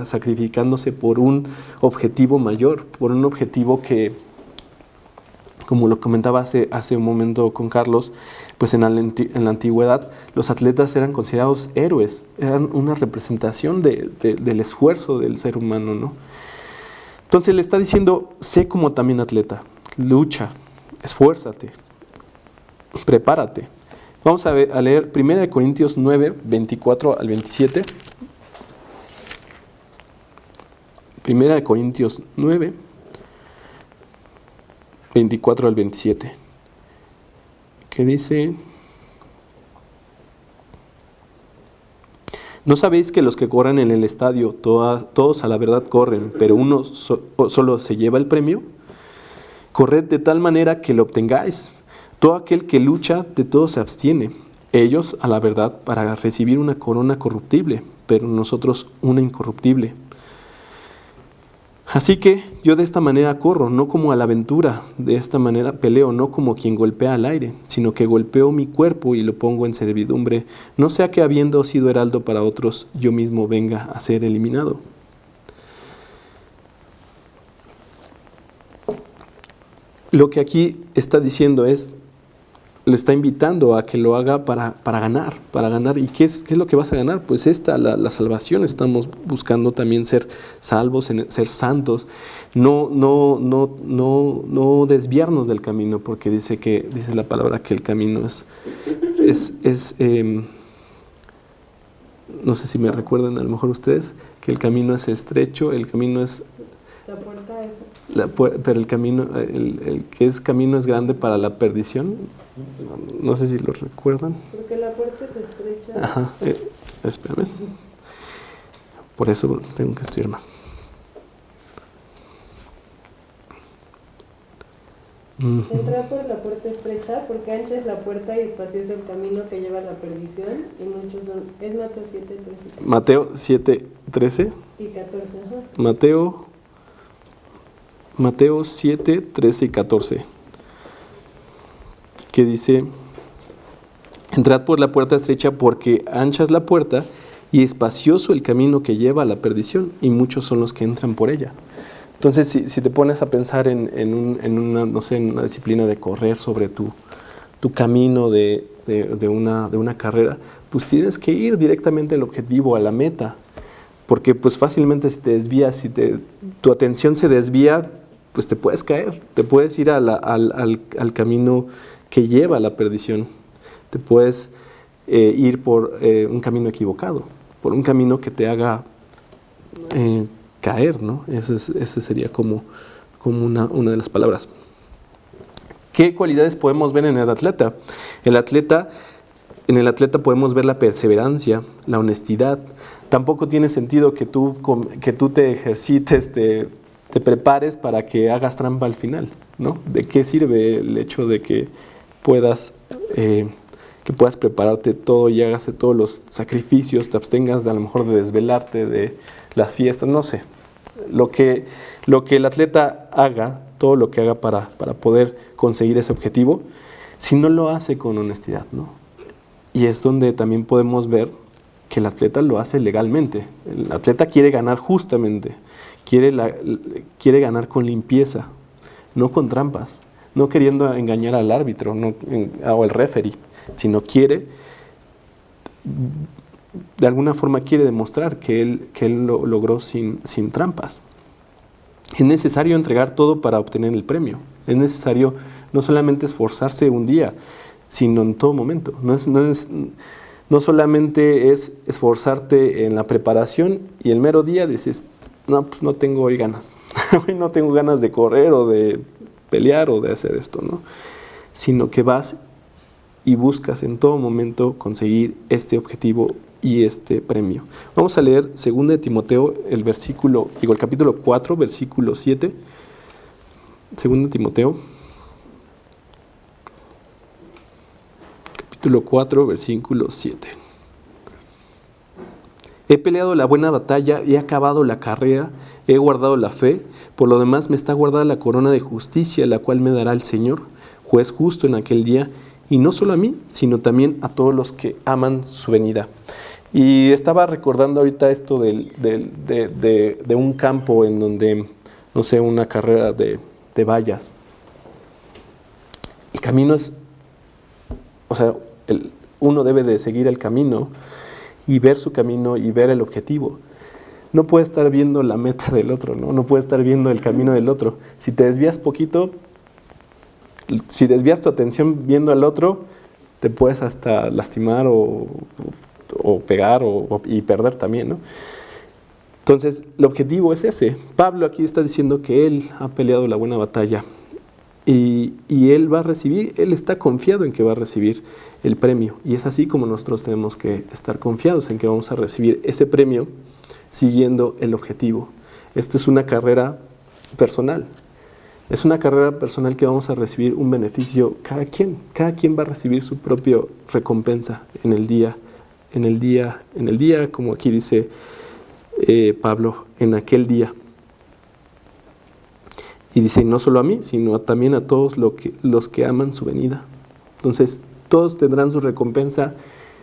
sacrificándose por un objetivo mayor, por un objetivo que, como lo comentaba hace un momento con Carlos, pues en la antigüedad los atletas eran considerados héroes, eran una representación del esfuerzo del ser humano, ¿no? Entonces le está diciendo, sé como también atleta, lucha, esfuérzate, prepárate. Vamos a leer 1 Corintios 9, 24 al 27. 1 Corintios 9, 24 al 27. Que dice: ¿No sabéis que los que corren en el estadio, todos a la verdad corren, pero uno solo se lleva el premio? Corred de tal manera que lo obtengáis. Todo aquel que lucha, de todo se abstiene. Ellos, a la verdad, para recibir una corona corruptible, pero nosotros una incorruptible. Así que yo de esta manera corro, no como a la aventura, de esta manera peleo, no como quien golpea al aire, sino que golpeo mi cuerpo y lo pongo en servidumbre, no sea que habiendo sido heraldo para otros, yo mismo venga a ser eliminado. Lo que aquí está diciendo es, le está invitando a que lo haga para ganar. ¿Y qué es lo que vas a ganar? Pues la salvación. Estamos buscando también ser salvos, ser santos, no desviarnos del camino, porque dice la palabra que el camino no sé si me recuerdan a lo mejor ustedes, que el camino es estrecho, el camino es... La puerta es... pero el camino, el que es camino es grande para la perdición. No sé si lo recuerdan. Porque la puerta es estrecha. Ajá, espérame. Por eso tengo que estudiar más. Entrar por la puerta estrecha, porque ancha es la puerta y espacioso el camino que lleva a la perdición, y muchos son... Es Mateo 7:13. Mateo 7:13. Y 14, ajá. Mateo 7, 13 y 14, que dice: entrad por la puerta estrecha, porque ancha es la puerta y espacioso el camino que lleva a la perdición, y muchos son los que entran por ella. Entonces, si te pones a pensar en una disciplina de correr sobre tu camino de una carrera, pues tienes que ir directamente al objetivo, a la meta, porque pues fácilmente si te desvías, tu atención se desvía, pues te puedes caer, te puedes ir al camino que lleva a la perdición, te puedes ir por un camino equivocado, por un camino que te haga caer, ¿no? Ese sería como una de las palabras. ¿Qué cualidades podemos ver en el atleta? En el atleta podemos ver la perseverancia, la honestidad. Tampoco tiene sentido que tú te ejercites, te prepares para que hagas trampa al final, ¿no? ¿De qué sirve el hecho de que puedas prepararte todo y hagas todos los sacrificios, te abstengas a lo mejor de desvelarte, de las fiestas, no sé? Lo que el atleta haga, todo lo que haga para poder conseguir ese objetivo, si no lo hace con honestidad, ¿no? Y es donde también podemos ver que el atleta lo hace legalmente. El atleta quiere ganar justamente, quiere ganar con limpieza, no con trampas, no queriendo engañar al árbitro o al referee, sino quiere de alguna forma quiere demostrar que él lo logró sin trampas. Es necesario entregar todo para obtener el premio. Es necesario no solamente esforzarse un día, sino en todo momento. No solamente es esforzarte en la preparación y el mero día dices, no, pues no tengo hoy ganas. Hoy no tengo ganas de correr o de pelear o de hacer esto, ¿no? Sino que vas y buscas en todo momento conseguir este objetivo y este premio. Vamos a leer 2 de Timoteo, el capítulo 4, versículo 7. 2 de Timoteo, capítulo 4, versículo 7. He peleado la buena batalla, he acabado la carrera, he guardado la fe, por lo demás me está guardada la corona de justicia, la cual me dará el Señor, juez justo en aquel día, y no solo a mí, sino también a todos los que aman su venida. Y estaba recordando ahorita esto de un campo en donde, no sé, una carrera de vallas. El camino es, o sea, uno debe de seguir el camino y ver su camino y ver el objetivo. No puede estar viendo la meta del otro, ¿no? No puede estar viendo el camino del otro. Si te desvías poquito, si desvías tu atención viendo al otro, te puedes hasta lastimar o pegar y perder también, ¿no? Entonces, el objetivo es ese. Pablo aquí está diciendo que él ha peleado la buena batalla y él va a recibir, él está confiado en que va a recibir el premio. Y es así como nosotros tenemos que estar confiados en que vamos a recibir ese premio siguiendo el objetivo. Esto es una carrera personal. Es una carrera personal que vamos a recibir un beneficio cada quien. Cada quien va a recibir su propia recompensa en el día, como aquí dice Pablo, en aquel día. Y dice, no solo a mí, sino también a todos los que aman su venida. Entonces, todos tendrán su recompensa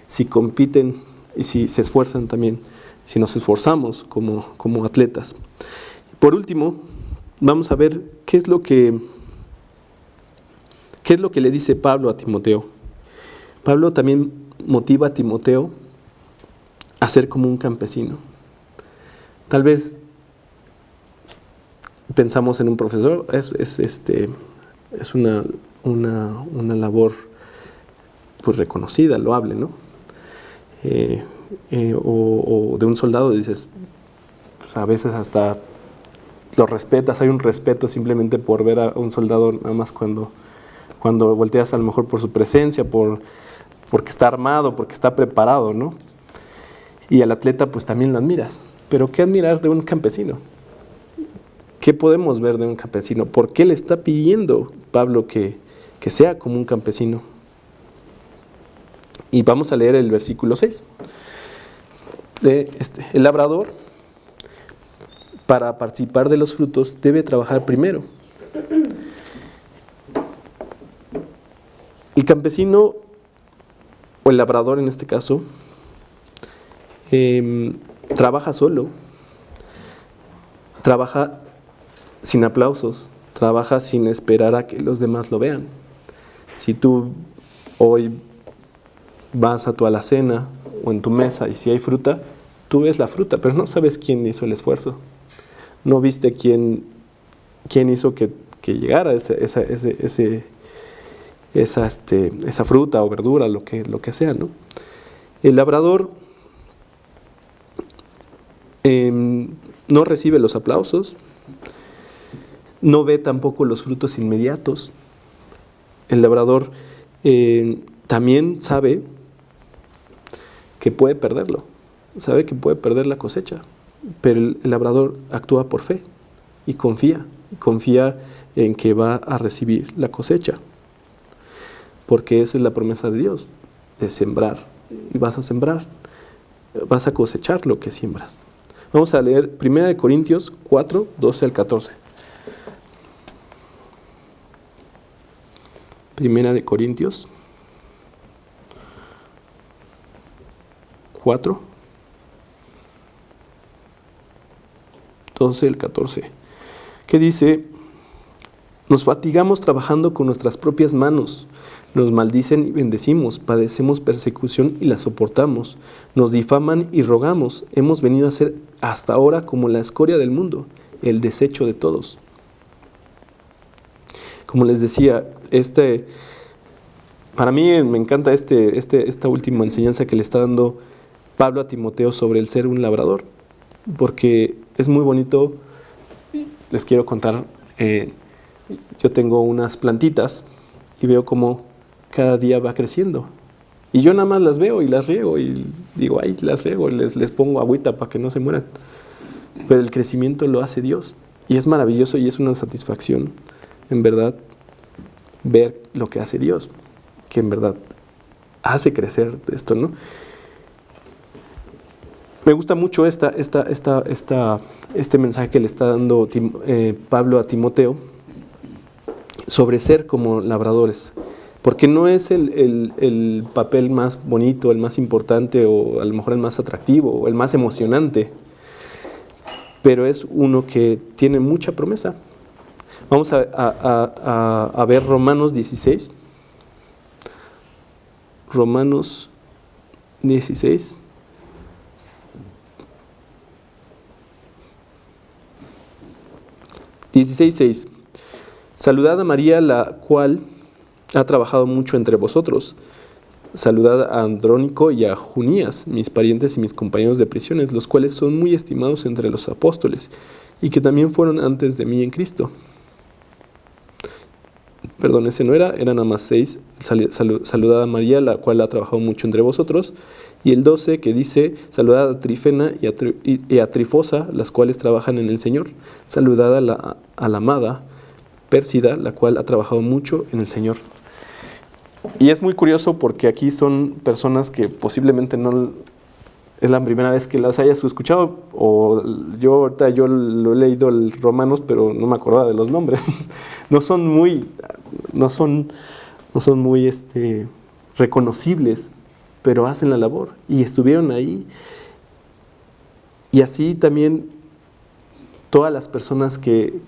si compiten y si se esfuerzan también, si nos esforzamos como atletas. Por último, vamos a ver qué es lo que le dice Pablo a Timoteo. Pablo también motiva a Timoteo a ser como un campesino. Tal vez pensamos en un profesor, es una labor pues reconocida, loable, ¿no? O de un soldado dices, pues a veces hasta lo respetas, hay un respeto simplemente por ver a un soldado, nada más cuando volteas a lo mejor por su presencia, porque está armado, porque está preparado, ¿no? Y al atleta pues también lo admiras. Pero ¿qué admirar de un campesino? ¿Qué podemos ver de un campesino? ¿Por qué le está pidiendo Pablo que sea como un campesino? Y vamos a leer el versículo 6. El labrador, para participar de los frutos, debe trabajar primero. El campesino, o el labrador en este caso, trabaja solo, trabaja sin aplausos, trabaja sin esperar a que los demás lo vean. Si tú hoy vas a tu alacena o en tu mesa y si hay fruta, tú ves la fruta, pero no sabes quién hizo el esfuerzo. No viste quién hizo que llegara esa fruta o verdura, lo que sea, ¿no? El labrador no recibe los aplausos, no ve tampoco los frutos inmediatos. El labrador también sabe que puede perderlo, sabe que puede perder la cosecha, pero el labrador actúa por fe y confía en que va a recibir la cosecha, porque esa es la promesa de Dios, de sembrar, y vas a sembrar, vas a cosechar lo que siembras. Vamos a leer 1 Corintios 4, 12 al 14. 1 Corintios 4, 12 al 14, que dice: nos fatigamos trabajando con nuestras propias manos, Nos maldicen y bendecimos, padecemos persecución y la soportamos. Nos difaman y rogamos. Hemos venido a ser hasta ahora como la escoria del mundo, el desecho de todos. Como les decía, para mí me encanta esta última enseñanza que le está dando Pablo a Timoteo sobre el ser un labrador, porque es muy bonito. Les quiero contar, yo tengo unas plantitas y veo cómo cada día va creciendo. Y yo nada más las veo y las riego y digo, ay, las riego, les pongo agüita para que no se mueran. Pero el crecimiento lo hace Dios y es maravilloso y es una satisfacción, en verdad, ver lo que hace Dios, que en verdad hace crecer esto, ¿no? Me gusta mucho este mensaje que le está dando Pablo a Timoteo sobre ser como labradores, porque no es el papel más bonito, el más importante o a lo mejor el más atractivo o el más emocionante, pero es uno que tiene mucha promesa. Vamos a ver Romanos 16. Romanos 16. (16:6) Saludad a María, la cual ha trabajado mucho entre vosotros. Saludad a Andrónico y a Junías, mis parientes y mis compañeros de prisiones, los cuales son muy estimados entre los apóstoles, y que también fueron antes de mí en Cristo. Perdón, ese no era nada más 6. Saludad a María, la cual ha trabajado mucho entre vosotros. Y el 12 que dice, saludad a Trifena y a Trifosa, las cuales trabajan en el Señor. Saludad a la amada Pérsida, la cual ha trabajado mucho en el Señor. Y es muy curioso porque aquí son personas que posiblemente no es la primera vez que las hayas escuchado, o yo lo he leído el Romanos, pero no me acordaba de los nombres. No son muy reconocibles, pero hacen la labor y estuvieron ahí. Y así también todas las personas que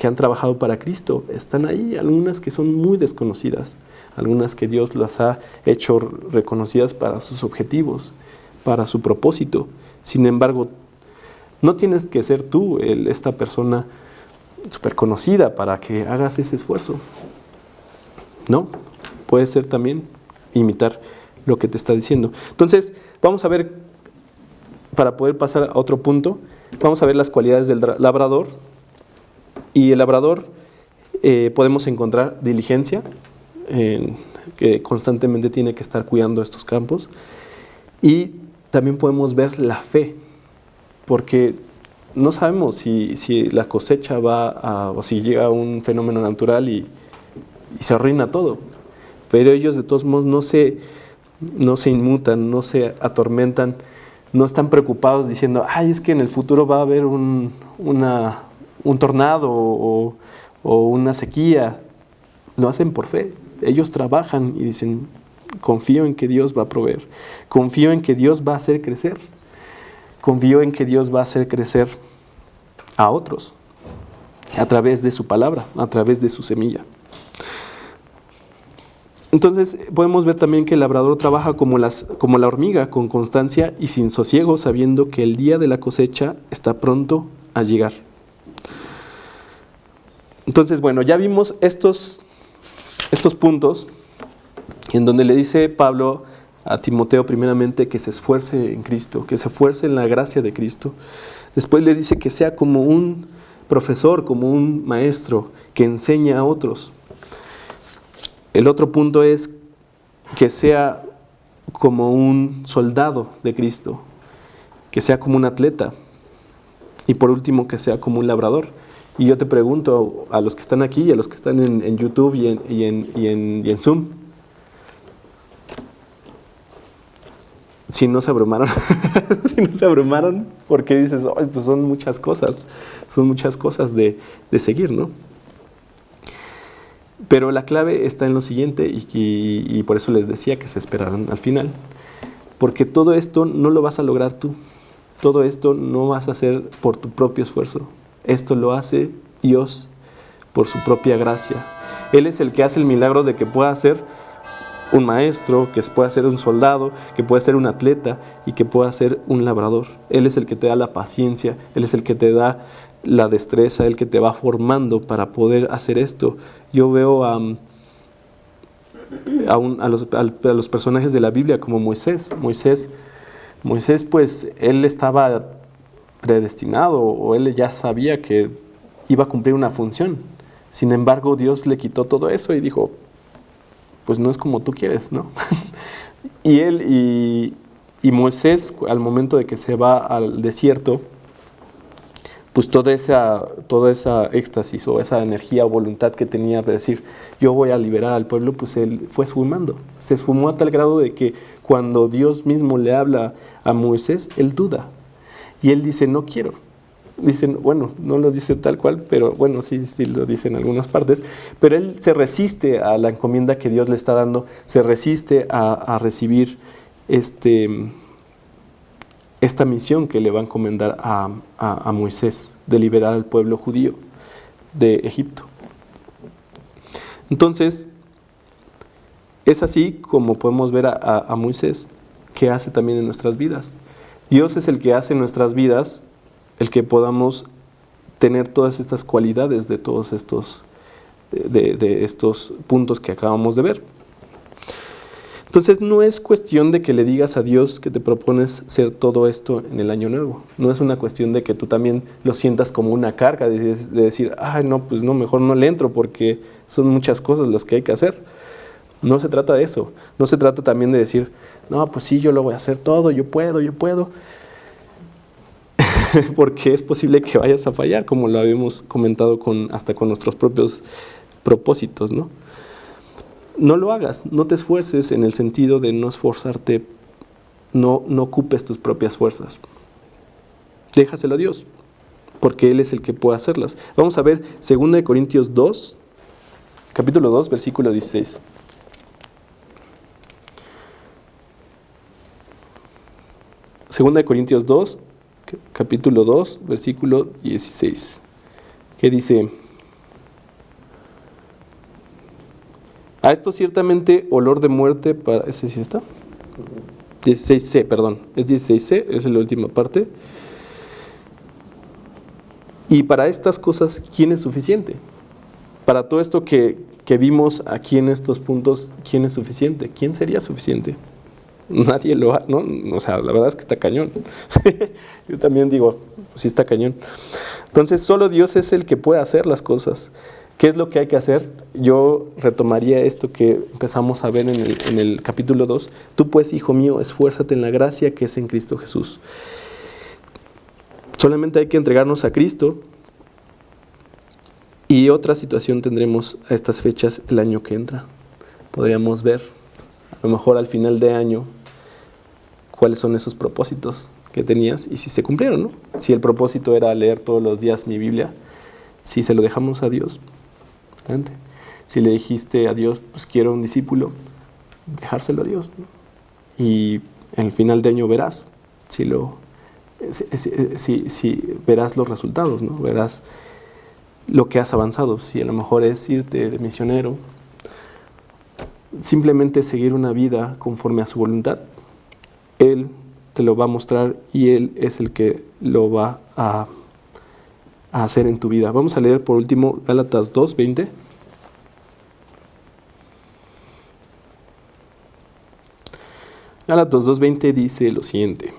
han trabajado para Cristo están ahí, algunas que son muy desconocidas, algunas que Dios las ha hecho reconocidas para sus objetivos, para su propósito. Sin embargo, no tienes que ser tú esta persona súper conocida para que hagas ese esfuerzo. No, puedes ser también imitar lo que te está diciendo. Entonces, vamos a ver, para poder pasar a otro punto, vamos a ver las cualidades del labrador. Y el labrador podemos encontrar diligencia, que constantemente tiene que estar cuidando estos campos. Y también podemos ver la fe, porque no sabemos si la cosecha o si llega un fenómeno natural y se arruina todo. Pero ellos de todos modos no se inmutan, no se atormentan, no están preocupados diciendo, ay, es que en el futuro va a haber un tornado o una sequía. Lo hacen por fe. Ellos trabajan y dicen, confío en que Dios va a proveer, confío en que Dios va a hacer crecer, confío en que Dios va a hacer crecer a otros a través de su palabra, a través de su semilla. Entonces podemos ver también que el labrador trabaja como la hormiga, con constancia y sin sosiego, sabiendo que el día de la cosecha está pronto a llegar. Entonces, bueno, ya vimos estos puntos en donde le dice Pablo a Timoteo primeramente que se esfuerce en Cristo, que se esfuerce en la gracia de Cristo. Después le dice que sea como un profesor, como un maestro que enseña a otros. El otro punto es que sea como un soldado de Cristo, que sea como un atleta. Y por último, que sea como un labrador. Y yo te pregunto a los que están aquí y a los que están en YouTube y en Zoom, si no se abrumaron, porque dices, oh, pues son muchas cosas de seguir, ¿no? Pero la clave está en lo siguiente, y por eso les decía que se esperaran al final, porque todo esto no lo vas a lograr tú, todo esto no vas a hacer por tu propio esfuerzo, esto lo hace Dios por su propia gracia. Él es el que hace el milagro de que pueda ser un maestro, que pueda ser un soldado, que pueda ser un atleta y que pueda ser un labrador. Él es el que te da la paciencia, Él es el que te da la destreza, el que te va formando para poder hacer esto. Yo veo a los personajes de la Biblia como Moisés, pues él estaba predestinado, o él ya sabía que iba a cumplir una función. Sin embargo, Dios le quitó todo eso y dijo, pues no es como tú quieres, ¿no? y Moisés, al momento de que se va al desierto, pues toda esa éxtasis o esa energía o voluntad que tenía de decir, yo voy a liberar al pueblo, pues él fue esfumando. Se esfumó a tal grado de que cuando Dios mismo le habla a Moisés, él duda. Y él dice, no quiero. Dicen, bueno, no lo dice tal cual, pero bueno, sí lo dice en algunas partes. Pero él se resiste a la encomienda que Dios le está dando, se resiste a recibir esta misión que le va a encomendar a Moisés de liberar al pueblo judío de Egipto. Entonces, es así como podemos ver a Moisés, que hace también en nuestras vidas. Dios es el que hace en nuestras vidas el que podamos tener todas estas cualidades de todos estos puntos que acabamos de ver. Entonces no es cuestión de que le digas a Dios que te propones ser todo esto en el año nuevo. No es una cuestión de que tú también lo sientas como una carga, de decir, ay no, pues no, mejor no le entro porque son muchas cosas las que hay que hacer. No se trata de eso. No se trata también de decir, no, pues sí, yo lo voy a hacer todo, yo puedo. Porque es posible que vayas a fallar, como lo habíamos comentado hasta con nuestros propios propósitos, ¿no? No lo hagas, no te esfuerces en el sentido de no esforzarte, no ocupes tus propias fuerzas. Déjaselo a Dios, porque Él es el que puede hacerlas. Vamos a ver 2 Corintios 2, capítulo 2, versículo 16. Segunda de Corintios 2, capítulo 2, versículo 16, que dice, a esto ciertamente olor de muerte para... ¿Ese sí está? 16c, perdón, es 16c, esa es la última parte. Y para estas cosas, ¿quién es suficiente? Para todo esto que vimos aquí en estos puntos, ¿quién es suficiente? ¿Quién sería suficiente? Nadie lo ha, ¿no? O sea, la verdad es que está cañón. Yo también digo, sí está cañón. Entonces, solo Dios es el que puede hacer las cosas. ¿Qué es lo que hay que hacer? Yo retomaría esto que empezamos a ver en el capítulo 2. Tú pues, hijo mío, esfuérzate en la gracia que es en Cristo Jesús. Solamente hay que entregarnos a Cristo. Y otra situación tendremos a estas fechas el año que entra. Podríamos ver, a lo mejor al final de año, cuáles son esos propósitos que tenías y si se cumplieron, ¿no? Si el propósito era leer todos los días mi Biblia, si se lo dejamos a Dios, adelante. Si le dijiste a Dios, pues quiero un discípulo, dejárselo a Dios, ¿no? Y en el final de año verás si verás los resultados, ¿no? Verás lo que has avanzado. Si a lo mejor es irte de misionero, simplemente seguir una vida conforme a su voluntad, Él te lo va a mostrar y Él es el que lo va a hacer en tu vida. Vamos a leer por último Gálatas 2:20. Gálatas 2:20 dice lo siguiente: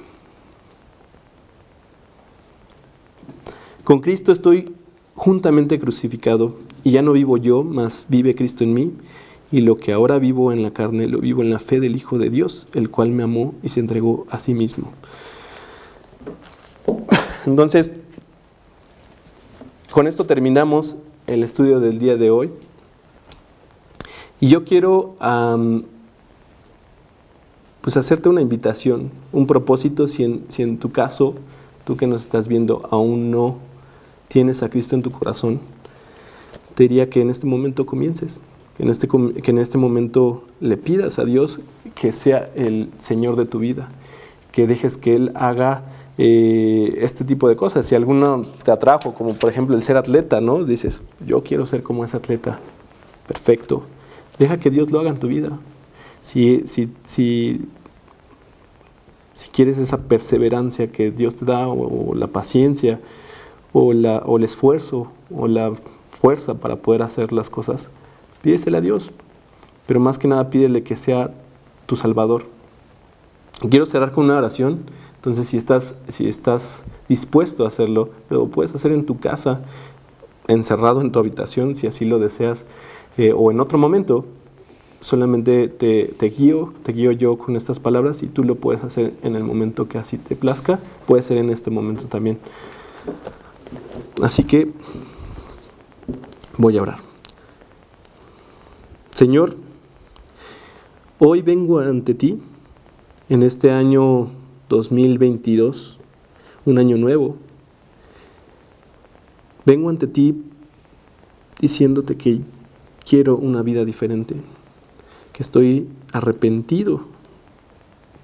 con Cristo estoy juntamente crucificado, y ya no vivo yo, mas vive Cristo en mí, y lo que ahora vivo en la carne, lo vivo en la fe del Hijo de Dios, el cual me amó y se entregó a sí mismo. Entonces, con esto terminamos el estudio del día de hoy. Y yo quiero pues hacerte una invitación, un propósito, si en tu caso, tú que nos estás viendo, aún no tienes a Cristo en tu corazón, te diría que en este momento comiences, que en este momento le pidas a Dios que sea el Señor de tu vida, que dejes que Él haga este tipo de cosas. Si alguno te atrajo, como por ejemplo el ser atleta, ¿no? Dices, yo quiero ser como ese atleta, perfecto. Deja que Dios lo haga en tu vida. si quieres esa perseverancia que Dios te da, o la paciencia, o el esfuerzo, o la fuerza para poder hacer las cosas, pídesela a Dios. Pero más que nada pídele que sea tu Salvador. Quiero cerrar con una oración. Entonces si estás dispuesto a hacerlo, lo puedes hacer en tu casa, encerrado en tu habitación, si así lo deseas, o en otro momento. Solamente te guío yo con estas palabras, y tú lo puedes hacer en el momento que así te plazca. Puede ser en este momento también. Así que voy a orar. Señor, hoy vengo ante ti en este año 2022, un año nuevo. Vengo ante ti diciéndote que quiero una vida diferente, que estoy arrepentido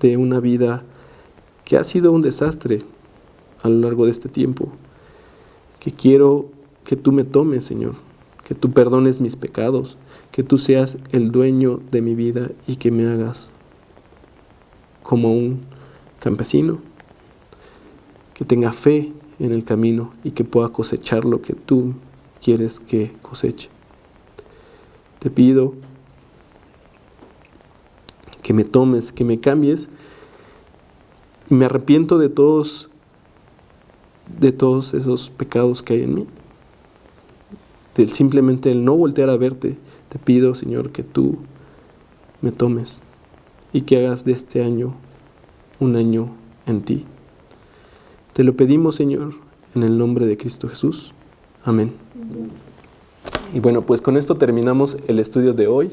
de una vida que ha sido un desastre a lo largo de este tiempo, que quiero que tú me tomes, Señor, que tú perdones mis pecados, que tú seas el dueño de mi vida y que me hagas como un campesino, que tenga fe en el camino y que pueda cosechar lo que tú quieres que coseche. Te pido que me tomes, que me cambies. Me arrepiento de todos esos pecados que hay en mí, simplemente el no voltear a verte. Te pido, Señor, que tú me tomes y que hagas de este año un año en ti. Te lo pedimos, Señor, en el nombre de Cristo Jesús. Amén. Y bueno, pues con esto terminamos el estudio de hoy.